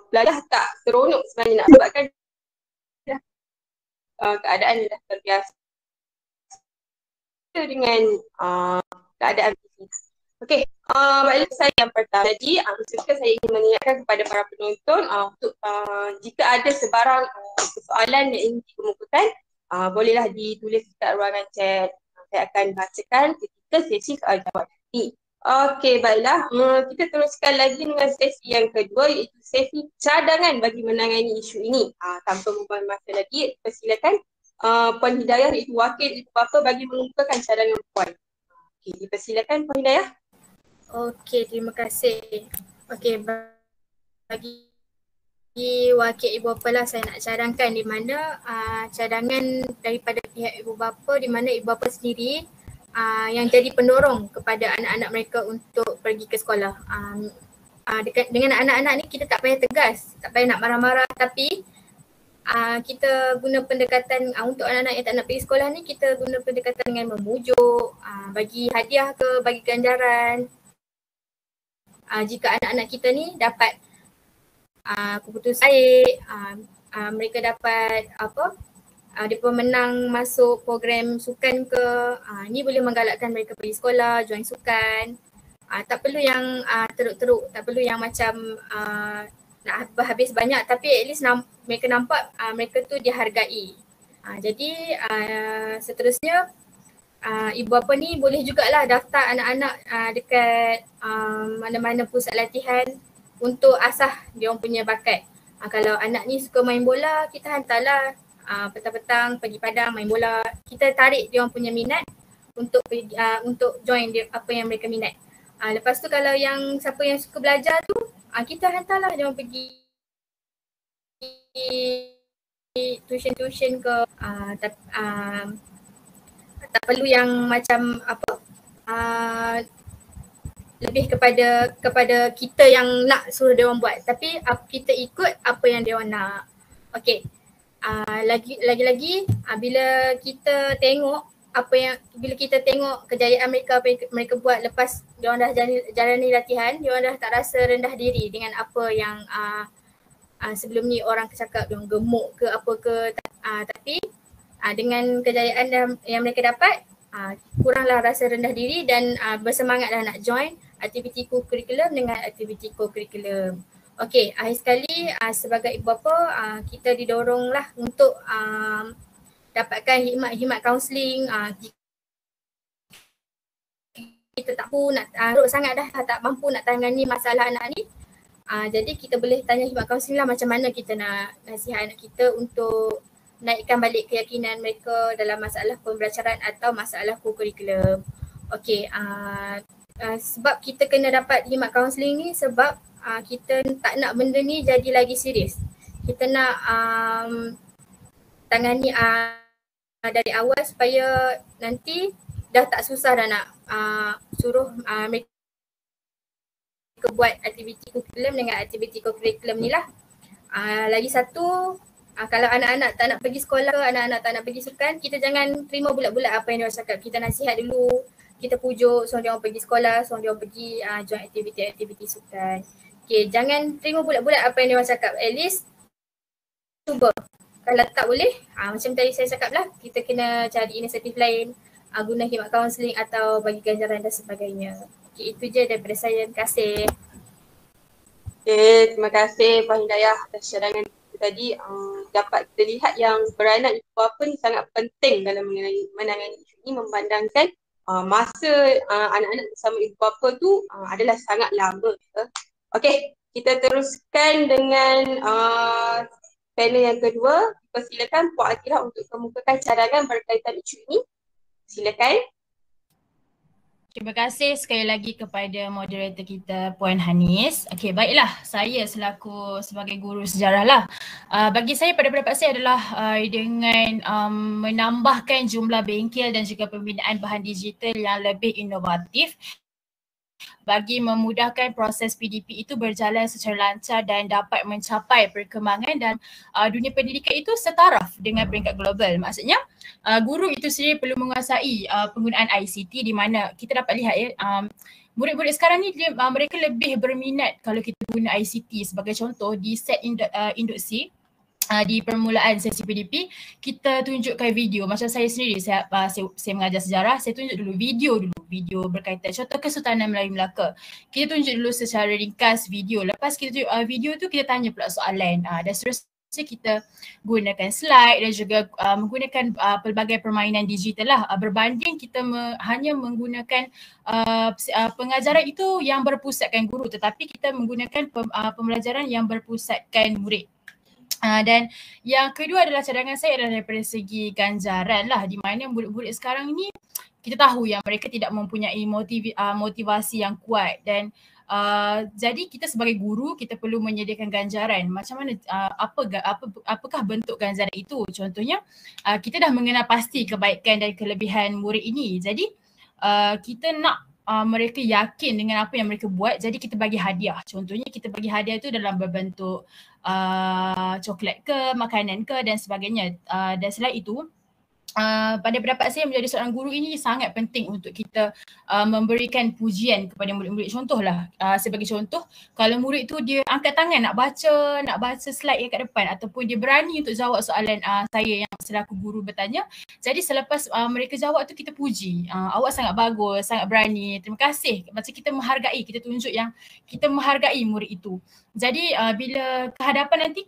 Speaker 1: Pelajar tak seronok sebenarnya nak sebabkan keadaan yang dah terbiasa dengan keadaan ini. Okey, baiklah saya yang pertama. Jadi, saya ingin mengingatkan kepada para penonton untuk jika ada sebarang soalan yang ingin dikemukakan, bolehlah ditulis dekat ruangan chat. Saya akan bacakan ketika sesi soal jawab nanti. Okey, baiklah. Kita teruskan lagi dengan sesi yang kedua, iaitu sesi cadangan bagi menangani isu ini. Tanpa membuang masa lagi, persilakan Puan Hidayah iaitu wakil ibu bapa bagi mengemukakan cadangan puan. Okey, dipersilakan Puan Hidayah.
Speaker 2: Okey, terima kasih. Okey, bagi wakil ibu bapa lah saya nak cadangkan di mana cadangan daripada pihak ibu bapa di mana ibu bapa sendiri yang jadi pendorong kepada anak-anak mereka untuk pergi ke sekolah. Dengan anak-anak ni kita tak payah tegas, tak payah nak marah-marah, tapi kita guna pendekatan untuk anak-anak yang tak nak pergi sekolah ni, kita guna pendekatan dengan memujuk, bagi hadiah ke, bagi ganjaran. Jika anak-anak kita ni dapat keputusan baik, mereka dapat dia pun menang masuk program sukan ke, ni boleh menggalakkan mereka pergi sekolah, join sukan. Tak perlu yang teruk-teruk, tak perlu yang macam nak habis banyak, tapi at least mereka nampak mereka tu dihargai. Jadi seterusnya ibu bapa ni boleh jugalah daftar anak-anak dekat mana-mana pusat latihan untuk asah dia orang punya bakat. Kalau anak ni suka main bola, kita hantarlah petang-petang pergi padang main bola. Kita tarik dia orang punya minat untuk join dia apa yang mereka minat. Lepas tu kalau yang siapa yang suka belajar tu, kita hantarlah dia orang pergi tuition ke, tak perlu yang macam lebih kepada kita yang nak suruh dia orang buat, tapi kita ikut apa yang dia orang nak. Okey. Lagi-lagi bila kita tengok bila kita tengok kejayaan mereka, apa yang mereka buat lepas dia orang dah jalani latihan, dia orang dah tak rasa rendah diri dengan apa yang sebelum ni orang cakap dia orang gemuk ke apa ke, tapi dengan kejayaan yang mereka dapat, kuranglah rasa rendah diri dan bersemangatlah nak join aktiviti co-curriculum dengan aktiviti co-curriculum. Okey, akhir sekali sebagai ibu bapa kita didoronglah untuk dapatkan khidmat kaunseling. Kita tak mampu nak teruk sangat dah, tak mampu nak tangani masalah anak ni. Jadi kita boleh tanya khidmat kaunseling lah macam mana kita nak nasihat anak kita untuk naikkan balik keyakinan mereka dalam masalah pembelajaran atau masalah co-curriculum. Okey, sebab kita kena dapat khidmat kaunseling ni sebab kita tak nak benda ni jadi lagi serius. Kita nak tangani dari awal supaya nanti dah tak susah dah nak suruh mereka buat aktiviti curriculum dengan aktiviti co-curriculum ni lah. Lagi satu, kalau anak-anak tak nak pergi sekolah, anak-anak tak nak pergi sukan, kita jangan terima bulat-bulat apa yang dia orang cakap. Kita nasihat dulu, kita pujuk, suruh dia orang pergi sekolah, suruh dia orang pergi join aktiviti-aktiviti sukan. Okay, jangan terima bulat-bulat apa yang dia orang cakap. At least cuba. Kalau tak boleh, macam tadi saya cakap lah, kita kena cari inisiatif lain, guna khidmat kaunseling atau bagi ganjaran dan sebagainya. Okay, itu je daripada saya. Terima kasih.
Speaker 1: Okay, terima kasih Puan Hidayah atas cadangan tadi. Dapat kita lihat yang peranan ibu bapa ni sangat penting dalam menangani isu ini, memandangkan masa anak-anak bersama ibu bapa tu adalah sangat lama. Okey, kita teruskan dengan panel yang kedua. Persilakan Puan Akira untuk kemukakan cadangan berkaitan isu ini. Silakan.
Speaker 6: Terima kasih sekali lagi kepada moderator kita Puan Hanis. Okey, baiklah, saya sebagai guru sejarah lah. Bagi saya, pada pendapat saya adalah dengan menambahkan jumlah bengkel dan juga pembinaan bahan digital yang lebih inovatif, bagi memudahkan proses PDP itu berjalan secara lancar dan dapat mencapai perkembangan dan dunia pendidikan itu setaraf dengan peringkat global. Maksudnya guru itu sendiri perlu menguasai penggunaan ICT, di mana kita dapat lihat murid-murid sekarang ni mereka lebih berminat kalau kita guna ICT. Sebagai contoh di set induksi di permulaan sesi PDP, kita tunjukkan video. Macam saya sendiri, saya mengajar sejarah, saya tunjuk dulu video berkaitan contoh Kesultanan Melayu Melaka. Kita tunjuk dulu secara ringkas video. Lepas kita tunjuk video tu, kita tanya pula soalan dan seterusnya kita gunakan slide dan juga menggunakan pelbagai permainan digital lah, berbanding kita hanya menggunakan pengajaran itu yang berpusatkan guru, tetapi kita menggunakan pembelajaran yang berpusatkan murid. Dan yang kedua adalah cadangan saya adalah daripada segi ganjaran lah, di mana murid-murid sekarang ni kita tahu yang mereka tidak mempunyai motivasi yang kuat, dan jadi kita sebagai guru kita perlu menyediakan ganjaran. Macam mana apakah bentuk ganjaran itu? Contohnya kita dah mengenal pasti kebaikan dan kelebihan murid ini. Jadi kita nak mereka yakin dengan apa yang mereka buat, jadi kita bagi hadiah. Contohnya kita bagi hadiah itu dalam berbentuk coklat ke, makanan ke dan sebagainya. Dan selain itu, pada pendapat saya menjadi seorang guru ini sangat penting untuk kita memberikan pujian kepada murid-murid. Contohlah, sebagai contoh, kalau murid tu dia angkat tangan nak baca slide yang kat depan, ataupun dia berani untuk jawab soalan saya yang selaku guru bertanya. Jadi selepas mereka jawab tu, kita puji, awak sangat bagus, sangat berani, terima kasih. Macam kita menghargai, kita tunjuk yang kita menghargai murid itu. Jadi bila kehadapan nanti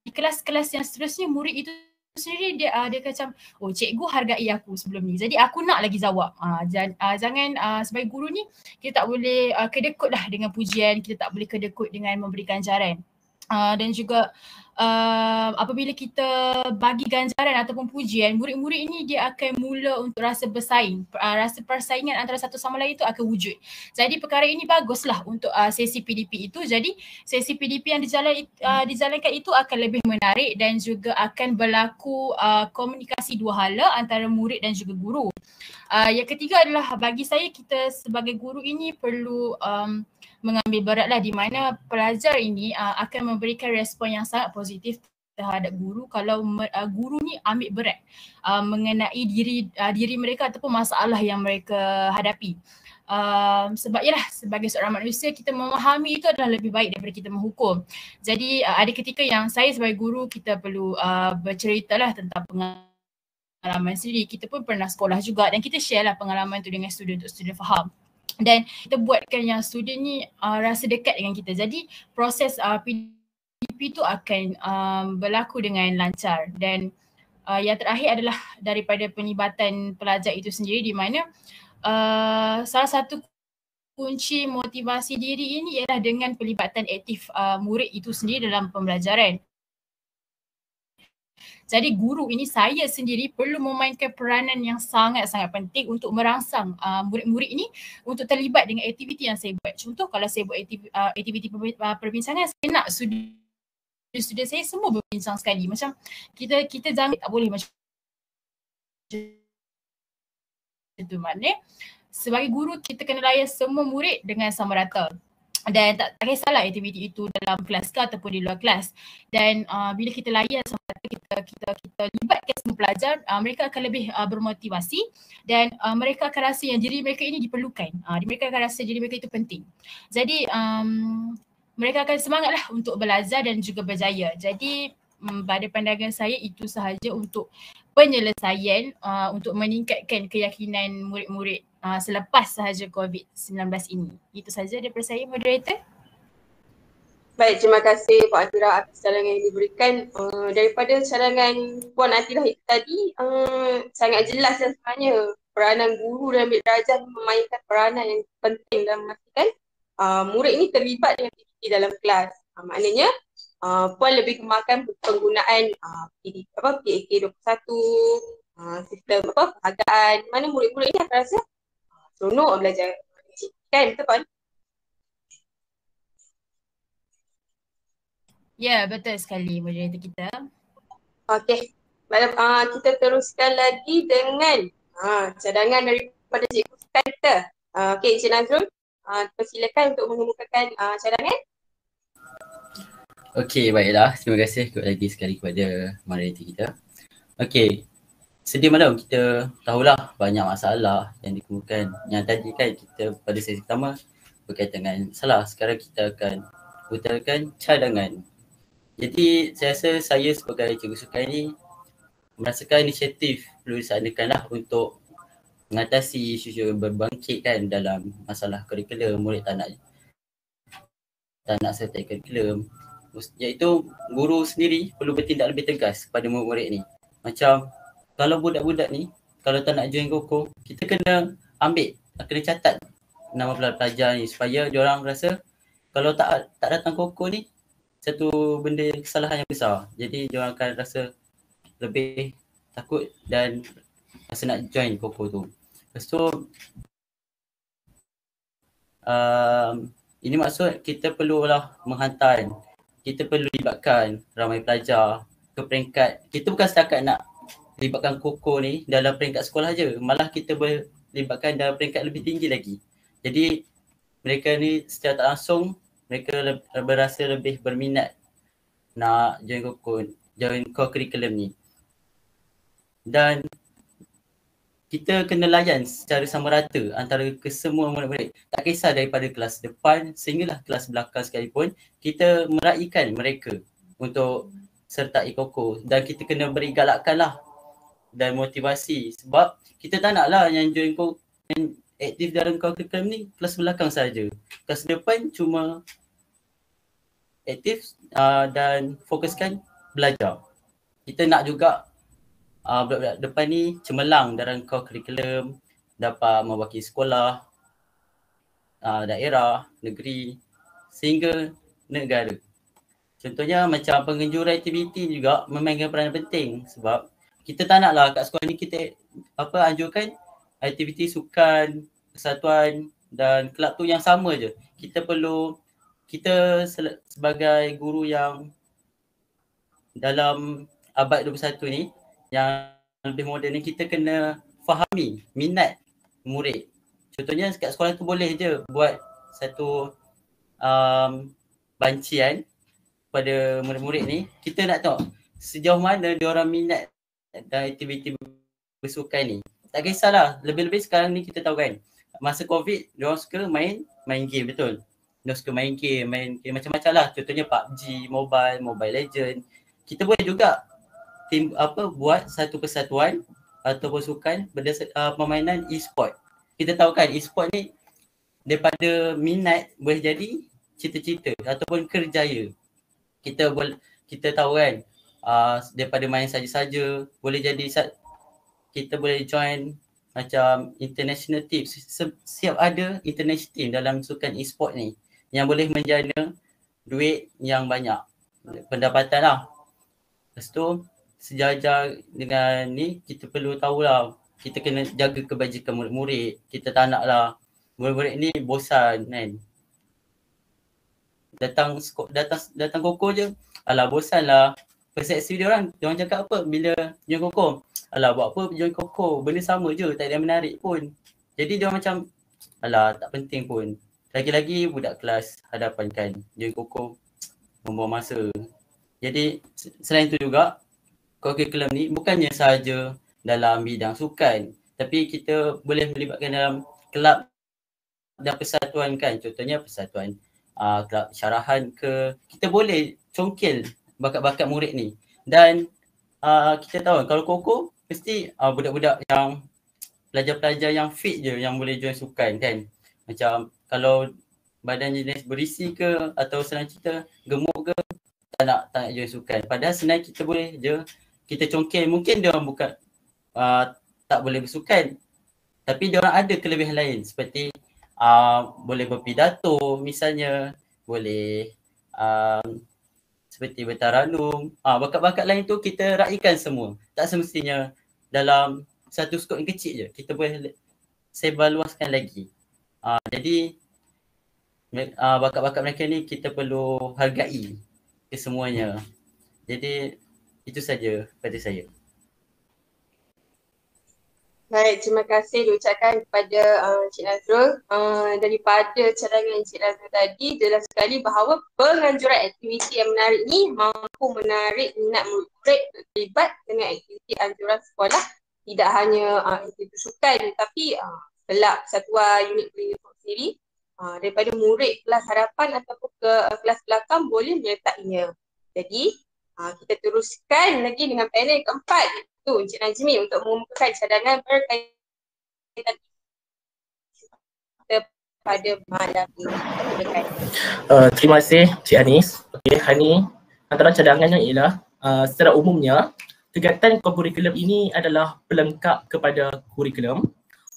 Speaker 6: di kelas-kelas yang seterusnya, murid itu sendiri dia macam, oh cikgu hargai aku sebelum ni, jadi aku nak lagi jawab. Jangan sebagai guru ni kita tak boleh kedekut lah dengan pujian, kita tak boleh kedekut dengan memberikan ganjaran. Dan juga apabila kita bagi ganjaran ataupun pujian, murid-murid ini dia akan mula untuk rasa bersaing, rasa persaingan antara satu sama lain itu akan wujud. Jadi perkara ini baguslah untuk sesi PDP itu. Jadi sesi PDP yang dijalankan itu akan lebih menarik dan juga akan berlaku komunikasi dua hala antara murid dan juga guru. Yang ketiga adalah bagi saya, kita sebagai guru ini perlu mengambil beratlah, di mana pelajar ini akan memberikan respon yang sangat positif terhadap guru kalau guru ni ambil berat mengenai diri mereka ataupun masalah yang mereka hadapi. Sebab yalah, sebagai seorang manusia, kita memahami itu adalah lebih baik daripada kita menghukum. Jadi ada ketika yang saya sebagai guru, kita perlu berceritalah tentang pengalaman sendiri. Kita pun pernah sekolah juga dan kita share lah pengalaman tu dengan student untuk student faham. Dan kita buatkan yang student ni rasa dekat dengan kita. Jadi proses PDP tu akan berlaku dengan lancar. Dan yang terakhir adalah daripada penlibatan pelajar itu sendiri, di mana salah satu kunci motivasi diri ini ialah dengan pelibatan aktif murid itu sendiri dalam pembelajaran. Jadi guru ini, saya sendiri perlu memainkan peranan yang sangat-sangat penting untuk merangsang murid-murid ini untuk terlibat dengan aktiviti yang saya buat. Contoh, kalau saya buat aktiviti perbincangan, saya nak student saya semua berbincang sekali. Macam kita jangan, tak boleh macam itu. Maknanya sebagai guru kita kena layan semua murid dengan sama rata. Dan tak kisahlah aktiviti itu dalam kelas ke ataupun di luar kelas. Dan bila kita layan sama rata, kita libatkan semua pelajar, mereka akan lebih bermotivasi dan mereka akan rasa yang diri mereka ini diperlukan. Mereka akan rasa diri mereka itu penting. Jadi mereka akan semangatlah untuk belajar dan juga berjaya. Jadi pada pandangan saya, itu sahaja untuk penyelesaian untuk meningkatkan keyakinan murid-murid selepas sahaja COVID-19 ini. Itu sahaja daripada saya, moderator.
Speaker 1: Baik, terima kasih Puan Atira atas cadangan yang diberikan. Daripada cadangan Puan Atira itu tadi, sangat jelas dan sebenarnya peranan guru dalam bilik darjah memainkan peranan yang penting dalam memastikan murid ini terlibat dengan aktiviti dalam kelas. Maknanya Puan lebih kemakan penggunaan PAK 21, sistem penghargaan, mana murid-murid ini akan rasa seronok belajar. Kan, betul Puan?
Speaker 6: Ya, betul sekali moderator kita.
Speaker 1: Okey. Kita teruskan lagi dengan cadangan daripada Cikgu Sukanta. Okey, Encik Nazrul. Persilakan untuk mengemukakan cadangan.
Speaker 3: Okey, baiklah. Terima kasih lagi sekali kepada moderator kita. Okey, sedia malam kita tahulah banyak masalah yang dikemukakan. Yang tadi kan kita pada sesi pertama berkaitan dengan salah. Sekarang kita akan utarakan cadangan. Jadi saya rasa saya sebagai cikgu sukan ni merasakan inisiatif perlu disanakanlah untuk mengatasi isu-isu yang berbangkit kan dalam masalah kurikulum. Murid tak nak sertai kurikulum, iaitu guru sendiri perlu bertindak lebih tegas kepada murid-murid ni. Macam kalau budak-budak ni kalau tak nak join koko, kita kena catat nama pelajar ni supaya diorang rasa kalau tak datang koko ni satu benda kesalahan yang besar. Jadi diorang akan rasa lebih takut dan rasa nak join koko tu. Lepas tu ini maksud kita perlulah menghantar, kita perlu libatkan ramai pelajar ke peringkat, kita bukan setakat nak libatkan koko ni dalam peringkat sekolah je, malah kita boleh libatkan dalam peringkat lebih tinggi lagi. Jadi mereka ni secara tak langsung mereka berasa lebih berminat nak join core curriculum ni. Dan kita kena layan secara sama rata antara kesemua murid-murid. Tak kisah daripada kelas depan sehinggalah kelas belakang sekalipun, kita meraihkan mereka untuk sertai koko dan kita kena beri galakan lah dan motivasi, sebab kita tak naklah yang join yang aktif dalam curriculum ni kelas belakang saja. Kelas depan cuma aktif dan fokuskan belajar. Kita nak juga budak-budak depan ni cemerlang dalam core curriculum, dapat mewakili sekolah, daerah, negeri sehingga negara. Contohnya macam penganjuran aktiviti juga memainkan peranan penting, sebab kita tak naklah kat sekolah ni kita anjurkan aktiviti sukan, persatuan dan kelab tu yang sama je. Kita sebagai guru yang dalam abad 21 ni yang lebih moden ni, kita kena fahami minat murid. Contohnya kat sekolah tu boleh je buat satu bancian pada murid-murid ni. Kita nak tahu sejauh mana diorang minat dan aktiviti bersukan ni. Tak kisahlah, lebih-lebih sekarang ni kita tahu kan, masa COVID diorang suka main game, betul. Diorang suka main game macam-macam lah. Contohnya PUBG, Mobile Legend. Kita boleh juga buat satu persatuan ataupun sukan berdasarkan permainan e-sport. Kita tahu kan e-sport ni daripada minat boleh jadi cita-cita ataupun kerjaya. Kita tahu kan daripada main saja-saja boleh jadi kita boleh join macam international team. Siap ada international team dalam sukan e-sport ni yang boleh menjana duit yang banyak, pendapatan lah. Lepas tu sejajar dengan ni kita perlu tahulah, kita kena jaga kebajikan murid-murid. Kita tak naklah murid-murid ni bosan kan. Datang koko je, alah bosan lah. Persepsi diorang cakap apa bila join koko? Alah buat apa join koko, benda sama je, tak ada yang menarik pun. Jadi diorang macam alah tak penting pun. Lagi-lagi budak kelas hadapan kan, join koko membuang masa. Jadi selain tu juga curriculum ni bukannya sahaja dalam bidang sukan, tapi kita boleh melibatkan dalam kelab dan persatuan kan. Contohnya persatuan kelab syarahan ke. Kita boleh congkil bakat-bakat murid ni. Dan kita tahu kalau koko mesti budak-budak yang pelajar-pelajar yang fit je yang boleh join sukan kan. Macam kalau badan jenis berisi ke atau senang cerita gemuk ke, tak nak join sukan. Padahal sebenarnya kita boleh je kita congkil. Mungkin dia orang bukan tak boleh bersukan, tapi dia orang ada kelebihan lain seperti boleh berpidato misalnya, boleh seperti bertaranum. Bakat-bakat lain tu kita raikan semua. Tak semestinya dalam satu skop yang kecil je. Kita boleh sebarluaskan lagi. Jadi bakat-bakat mereka ni kita perlu hargai kesemuanya. Jadi itu saja pada saya.
Speaker 1: Baik, terima kasih diucapkan kepada Cik Nazrul. Daripada cadangan Cik Nazrul tadi, jelas sekali bahawa penganjuran aktiviti yang menarik ini mampu menarik minat murid untuk terlibat dengan aktiviti anjuran sekolah. Tidak hanya aktiviti sukan, tapi kelab satuan unit uniform sendiri daripada murid kelas harapan ataupun ke kelas belakang boleh menyertainya. Jadi, kita teruskan lagi dengan panel keempat. Encik Najmi untuk mengumumkan cadangan berkaitan pada malam ini.
Speaker 4: Terima kasih Cik Hanis. Okey, Hani, antara cadangannya ialah secara umumnya kegiatan kokurikulum ini adalah pelengkap kepada kurikulum.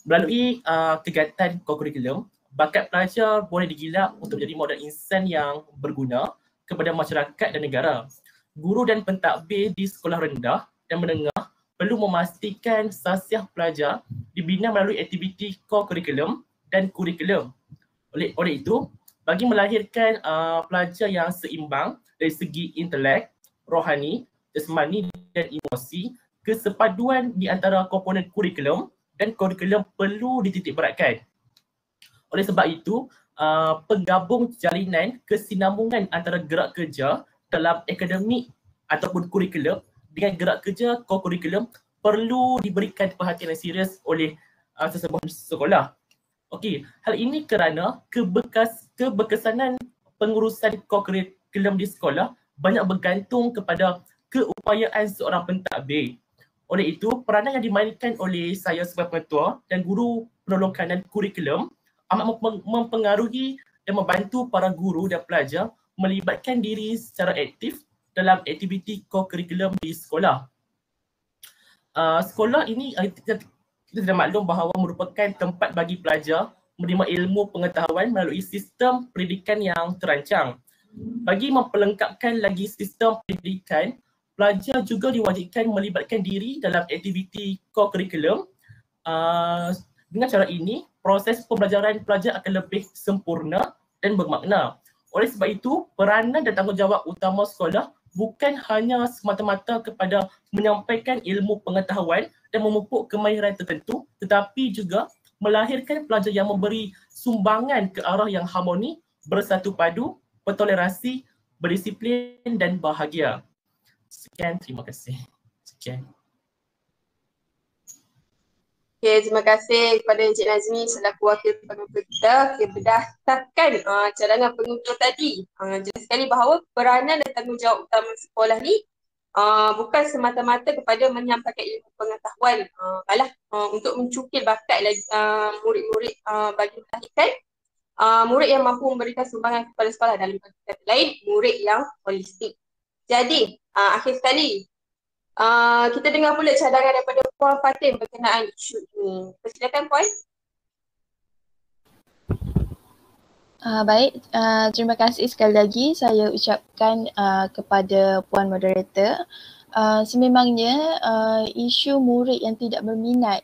Speaker 4: Melalui kegiatan kokurikulum, bakat pelajar boleh digilap untuk menjadi modal insan yang berguna kepada masyarakat dan negara. Guru dan pentadbir di sekolah rendah dan menengah perlu memastikan sasiah pelajar dibina melalui aktiviti kokurikulum dan kurikulum. Oleh itu, bagi melahirkan pelajar yang seimbang dari segi intelek, rohani, jasmani dan emosi, kesepaduan di antara komponen kurikulum dan kurikulum perlu dititikberatkan. Oleh sebab itu, penggabung jalinan kesinambungan antara gerak kerja dalam akademik ataupun kurikulum dengan gerak kerja kokurikulum perlu diberikan perhatian yang serius oleh sesebuah sekolah. Okey, hal ini kerana keberkesanan pengurusan kokurikulum di sekolah banyak bergantung kepada keupayaan seorang pentadbir. Oleh itu, peranan yang dimainkan oleh saya sebagai pengetua dan guru penolong kanan kurikulum amat mempengaruhi dan membantu para guru dan pelajar melibatkan diri secara aktif dalam aktiviti kokurikulum di sekolah. Sekolah ini kita dah maklum bahawa merupakan tempat bagi pelajar menerima ilmu pengetahuan melalui sistem pendidikan yang terancang. Bagi mempelengkapkan lagi sistem pendidikan, pelajar juga diwajibkan melibatkan diri dalam aktiviti kokurikulum. Dengan cara ini, proses pembelajaran pelajar akan lebih sempurna dan bermakna. Oleh sebab itu, peranan dan tanggungjawab utama sekolah bukan hanya semata-mata kepada menyampaikan ilmu pengetahuan dan memupuk kemahiran tertentu, tetapi juga melahirkan pelajar yang memberi sumbangan ke arah yang harmoni, bersatu padu, bertoleransi, berdisiplin dan bahagia. Sekian, terima kasih. Sekian.
Speaker 1: Okay, terima kasih kepada Encik Nazmi selaku wakil pengumpul kita. Okay, berdasarkan cadangan pengumpul tadi, jelas sekali bahawa peranan dan tanggungjawab utama sekolah ni bukan semata-mata kepada menyampaikan ilmu pengetahuan, malah untuk mencukil bakat lagi murid-murid bagi melahirkan murid yang mampu memberikan sumbangan kepada sekolah, dalam kata lain murid yang holistik. Jadi akhir sekali kita dengar pula cadangan daripada Puan Fatin berkenaan isu ini. Persilakan Puan.
Speaker 5: Baik, terima kasih sekali lagi saya ucapkan kepada Puan Moderator. Sememangnya isu murid yang tidak berminat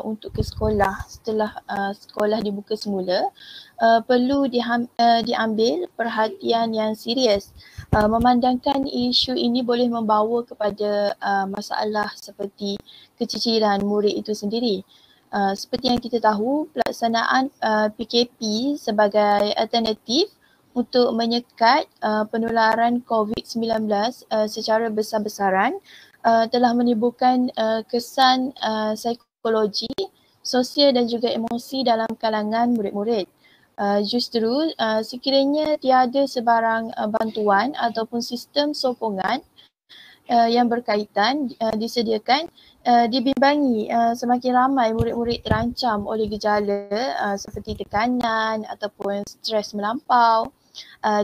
Speaker 5: untuk ke sekolah setelah sekolah dibuka semula perlu diambil perhatian yang serius, memandangkan isu ini boleh membawa kepada masalah seperti keciciran murid itu sendiri. Seperti yang kita tahu, pelaksanaan PKP sebagai alternatif untuk menyekat penularan COVID-19 secara besar-besaran telah menimbulkan kesan psikologi, sosial dan juga emosi dalam kalangan murid-murid. Justru sekiranya tiada sebarang bantuan ataupun sistem sokongan yang berkaitan disediakan, dibimbangi semakin ramai murid-murid terancam oleh gejala seperti tekanan ataupun stres melampau,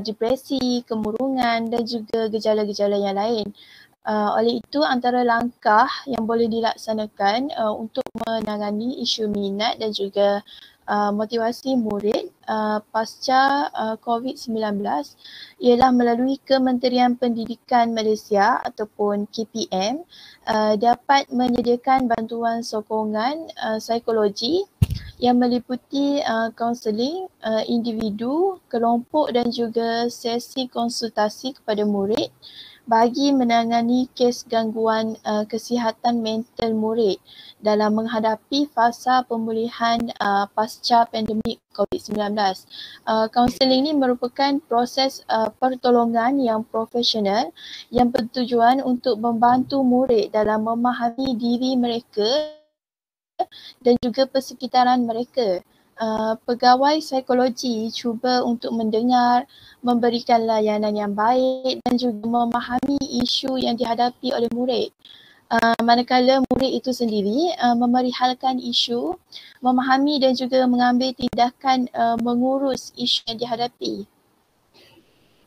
Speaker 5: depresi, kemurungan dan juga gejala-gejala yang lain. Oleh itu, antara langkah yang boleh dilaksanakan untuk menangani isu minat dan juga motivasi murid pasca COVID-19 ialah melalui Kementerian Pendidikan Malaysia ataupun KPM dapat menyediakan bantuan sokongan psikologi yang meliputi kaunseling individu, kelompok dan juga sesi konsultasi kepada murid bagi menangani kes gangguan kesihatan mental murid dalam menghadapi fasa pemulihan pasca pandemik COVID-19. Kaunseling ini merupakan proses pertolongan yang profesional yang bertujuan untuk membantu murid dalam memahami diri mereka dan juga persekitaran mereka. Pegawai psikologi cuba untuk mendengar, memberikan layanan yang baik dan juga memahami isu yang dihadapi oleh murid. Manakala murid itu sendiri memerihalkan isu, memahami dan juga mengambil tindakan mengurus isu yang dihadapi.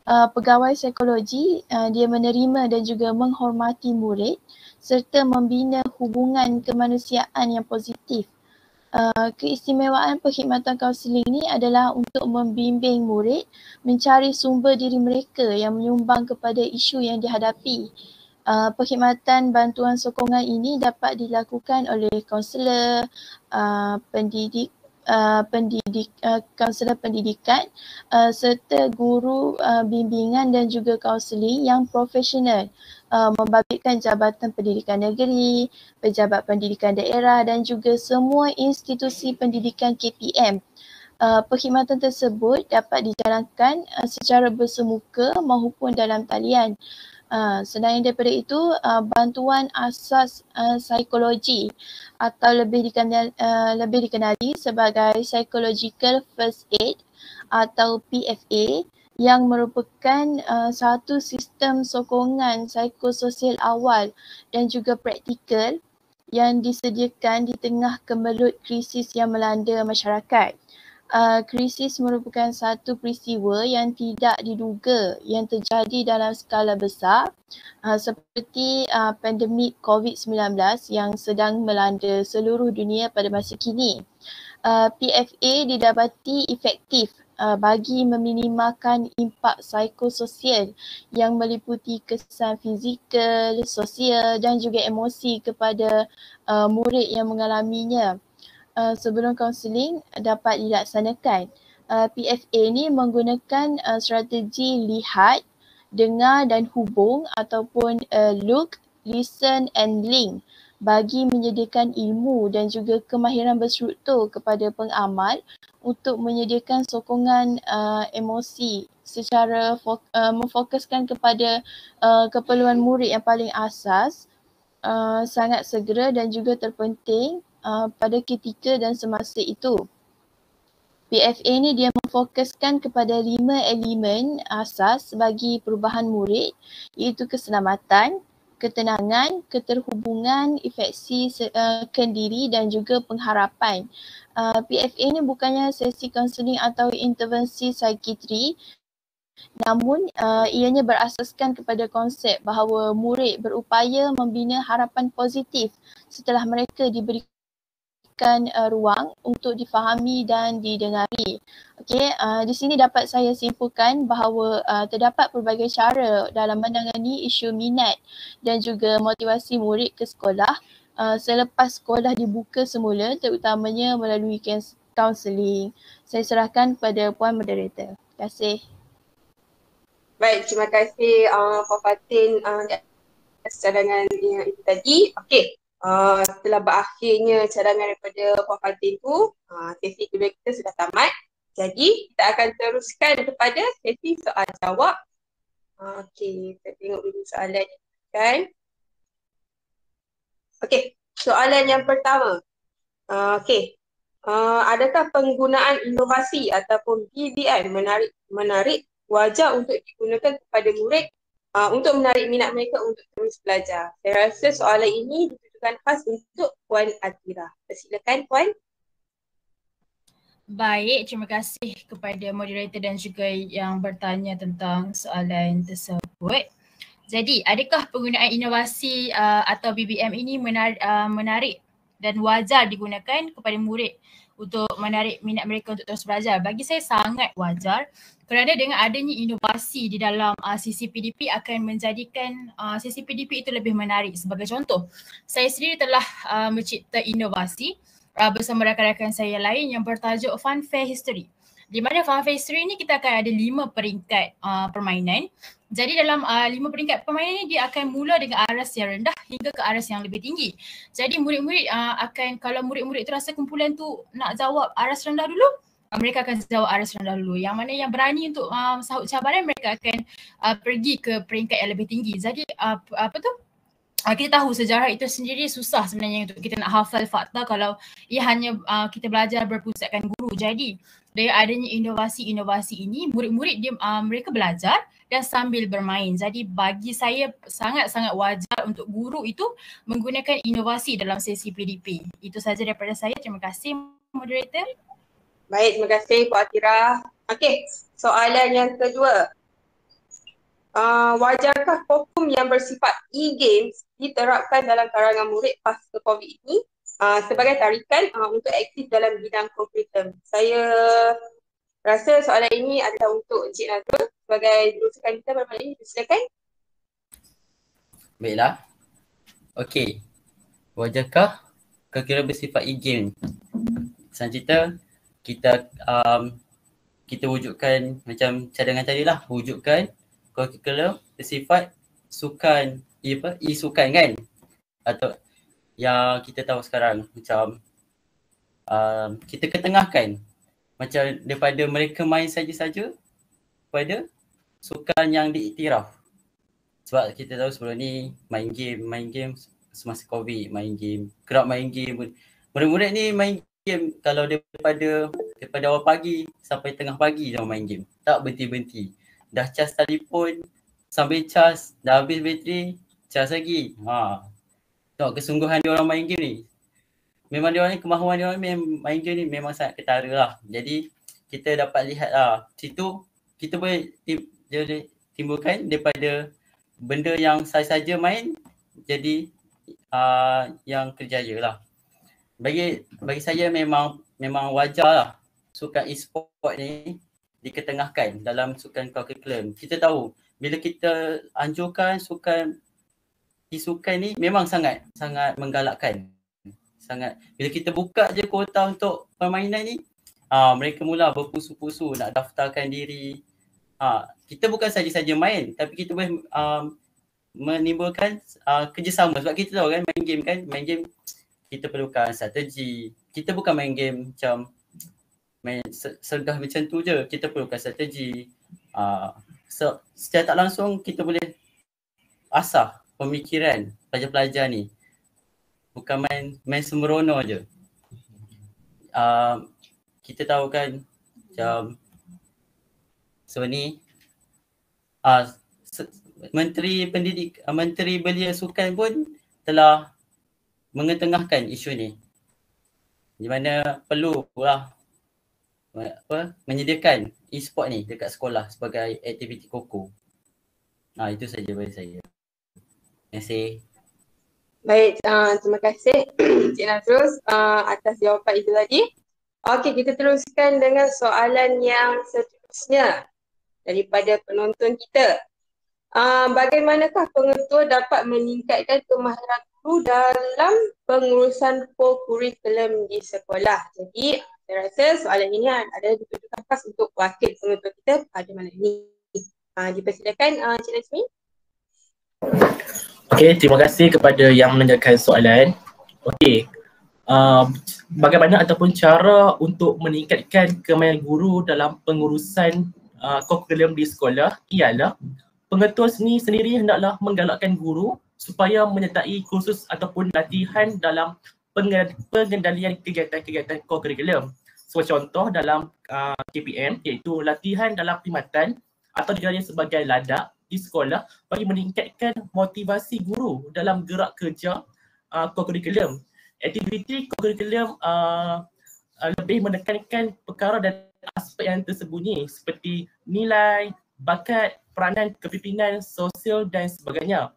Speaker 5: Pegawai psikologi dia menerima dan juga menghormati murid serta membina hubungan kemanusiaan yang positif. Keistimewaan perkhidmatan kaunseling ini adalah untuk membimbing murid mencari sumber diri mereka yang menyumbang kepada isu yang dihadapi. Perkhidmatan bantuan sokongan ini dapat dilakukan oleh kaunselor, kaunselor pendidikan serta guru bimbingan dan juga kaunseling yang profesional membabitkan Jabatan Pendidikan Negeri, Pejabat Pendidikan Daerah dan juga semua institusi pendidikan KPM. Perkhidmatan tersebut dapat dijalankan secara bersemuka maupun dalam talian. Selain daripada itu, bantuan asas psikologi atau lebih dikenali sebagai Psychological First Aid atau PFA yang merupakan satu sistem sokongan psikososial awal dan juga praktikal yang disediakan di tengah kemelut krisis yang melanda masyarakat. Krisis merupakan satu peristiwa yang tidak diduga yang terjadi dalam skala besar seperti pandemik COVID-19 yang sedang melanda seluruh dunia pada masa kini. PFA didapati efektif bagi meminimalkan impak psikososial yang meliputi kesan fizikal, sosial dan juga emosi kepada murid yang mengalaminya. Sebelum kaunseling dapat dilaksanakan, PFA ni menggunakan strategi lihat, dengar dan hubung ataupun look, listen and link bagi menyediakan ilmu dan juga kemahiran berstruktur kepada pengamal untuk menyediakan sokongan emosi secara memfokuskan kepada keperluan murid yang paling asas, sangat segera dan juga terpenting pada ketika dan semasa itu. PFA ni dia memfokuskan kepada 5 elemen asas bagi perubahan murid, iaitu keselamatan, ketenangan, keterhubungan, efeksi diri dan juga pengharapan. PFA ni bukannya sesi kaunseling atau intervensi psikiatri, namun ianya berasaskan kepada konsep bahawa murid berupaya membina harapan positif setelah mereka diberikan ruang untuk difahami dan didengari. Okey, di sini dapat saya simpulkan bahawa terdapat pelbagai cara dalam menangani isu minat dan juga motivasi murid ke sekolah selepas sekolah dibuka semula, terutamanya melalui kaunseling. Saya serahkan kepada Puan Moderator. Terima kasih.
Speaker 1: Baik, terima kasih Puan Fatin atas cadangan yang itu tadi. Okey. Setelah berakhirnya cadangan daripada Puan Fatin tu, sesi kedua kita sudah tamat. Jadi, kita akan teruskan kepada sesi soal jawab. Okey, kita tengok dulu soalan ni kan. Okey, soalan yang pertama. Okey, adakah penggunaan inovasi ataupun BBM menarik wajar untuk digunakan kepada murid untuk menarik minat mereka untuk terus belajar? Saya rasa soalan ini ditujukan khas untuk Puan Atira. Silakan Puan.
Speaker 6: Baik, terima kasih kepada moderator dan juga yang bertanya tentang soalan tersebut. Jadi, adakah penggunaan inovasi atau BBM ini menarik dan wajar digunakan kepada murid untuk menarik minat mereka untuk terus belajar? Bagi saya sangat wajar kerana dengan adanya inovasi di dalam sesi PDP akan menjadikan sesi PDP itu lebih menarik. Sebagai contoh, saya sendiri telah mencipta inovasi bersama rakan-rakan saya lain yang bertajuk Fun Fair History. Di mana Faham Phase 3 ni kita akan ada 5 peringkat permainan. Jadi dalam 5 peringkat permainan ni dia akan mula dengan aras yang rendah hingga ke aras yang lebih tinggi. Jadi murid-murid akan, kalau murid-murid tu rasa kumpulan tu nak jawab aras rendah dulu, mereka akan jawab aras rendah dulu. Yang mana yang berani untuk sahut cabaran, mereka akan pergi ke peringkat yang lebih tinggi. Jadi kita tahu sejarah itu sendiri susah sebenarnya untuk kita nak hafal fakta kalau ia hanya kita belajar berpusatkan guru. Jadi dengan adanya inovasi-inovasi ini, murid-murid mereka belajar dan sambil bermain. Jadi bagi saya sangat-sangat wajar untuk guru itu menggunakan inovasi dalam sesi PDP. Itu saja daripada saya. Terima kasih moderator.
Speaker 1: Baik, terima kasih Puan Atira. Okey, soalan yang kedua. Wajarkah hukum yang bersifat e-games diterapkan dalam kalangan murid pasca COVID ini sebagai tarikan untuk aktif dalam bidang kurikulum? Saya rasa soalan ini adalah untuk Encik Nazrul sebagai jurusukan kita pada malam ini. Silakan.
Speaker 3: Baiklah. Okey. Wajarkah kurikulum bersifat e-game? Selanjutnya kita wujudkan macam cadangan tadi lah, wujudkan kurikulum bersifat sukan, e-sukan kan? Atau yang kita tahu sekarang macam kita ketengahkan macam daripada mereka main saja-saja pada sukan yang diiktiraf. Sebab kita tahu sebelum ni main game semasa COVID, kerap main game. Murid-murid ni main game kalau daripada awal pagi sampai tengah pagi dia main game. Tak berhenti-berhenti. Dah cas telefon, sambil cas, dah habis bateri, cas lagi. Tengok kesungguhan dia orang main game ni. Memang dia orang ni, kemahuan dia orang main game ni memang sangat ketara lah. Jadi kita dapat lihat lah, situ kita boleh timbulkan daripada benda yang saja main jadi yang kerjaya lah. Bagi saya memang wajar lah sukan e-sport ni diketengahkan dalam sukan kurikulum. Kita tahu bila kita anjurkan sukan e-sukan ni memang sangat menggalakkan. Bila kita buka je kuota untuk permainan ni, mereka mula berpusu-pusu nak daftarkan diri. Kita bukan saja-saja main, tapi kita boleh menimbulkan kerjasama. Sebab kita tahu kan main game kita perlukan strategi. Kita bukan main game macam main sergah macam tu je. Kita perlukan strategi. Secara tak langsung kita boleh asah pemikiran pelajar-pelajar ni. Bukan main sembrono je. Kita tahu kan macam ni Menteri Belia Sukan pun telah mengetengahkan isu ni. Di mana perlu lah menyediakan e-sport ni dekat sekolah sebagai aktiviti koko. Itu saja dari saya. Terima kasih.
Speaker 1: Baik, terima kasih Encik Nazrul atas jawapan itu tadi. Okey, kita teruskan dengan soalan yang seterusnya daripada penonton kita. Bagaimanakah pengetua dapat meningkatkan kemahiran guru dalam pengurusan kurikulum di sekolah? Jadi, saya rasa soalan ini ada ditujukan khas untuk wakil pengetua kita pada malam ini. Dipersilakan Encik Nazmi.
Speaker 4: Okey, terima kasih kepada yang menanyakan soalan. Okey, bagaimana ataupun cara untuk meningkatkan kemahiran guru dalam pengurusan kurikulum di sekolah ialah pengetua sendiri hendaklah menggalakkan guru supaya menyertai kursus ataupun latihan dalam pengendalian kegiatan-kegiatan kurikulum. Sebagai contoh dalam KPM iaitu latihan dalam perkhidmatan atau digelarnya sebagai ladak di sekolah bagi meningkatkan motivasi guru dalam gerak kerja kurikulum. Aktiviti kurikulum lebih menekankan perkara dan aspek yang tersembunyi seperti nilai, bakat, peranan kepimpinan, sosial dan sebagainya.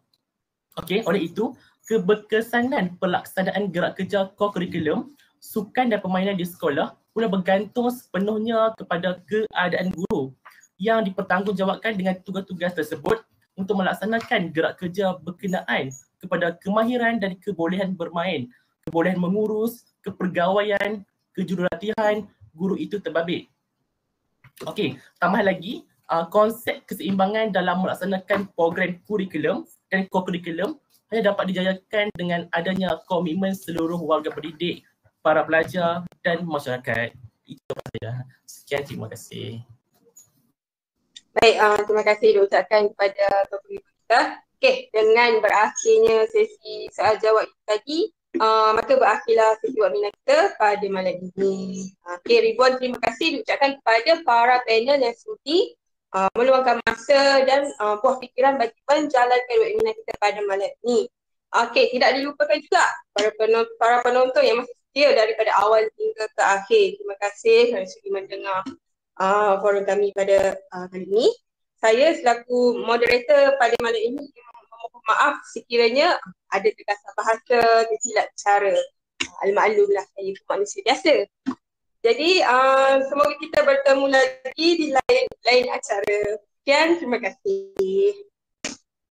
Speaker 4: Okey, oleh itu keberkesanan pelaksanaan gerak kerja kurikulum, sukan dan permainan di sekolah pula bergantung sepenuhnya kepada keadaan guru yang dipertanggungjawabkan dengan tugas-tugas tersebut untuk melaksanakan gerak kerja berkenaan kepada kemahiran dan kebolehan bermain, kebolehan mengurus, kepegawaian, kejurulatihan guru itu terbabit. Okey, tambah lagi konsep keseimbangan dalam melaksanakan program kurikulum dan co-curriculum hanya dapat dijayakan dengan adanya komitmen seluruh warga pendidik, para pelajar dan masyarakat. Itu saja. Sekian, terima kasih.
Speaker 1: Baik, terima kasih diucapkan kepada topik kita. Okey, dengan berakhirnya sesi soal jawab tadi, maka berakhirlah sesi webinar kita pada malam ini. Okey, ribuan terima kasih diucapkan kepada para panel yang sudi meluangkan masa dan buah fikiran bagi menjalankan webinar kita pada malam ini. Okey, tidak dilupakan juga para penonton yang masih setia daripada awal hingga ke akhir. Terima kasih kerana sudi mendengar forum kami pada kali ini. Saya selaku moderator pada malam ini memohon maaf sekiranya ada terkasar bahasa, tersilap cara. Al-maklumlah, saya manusia biasa. Jadi semoga kita bertemu lagi di lain acara. Sekian, terima kasih.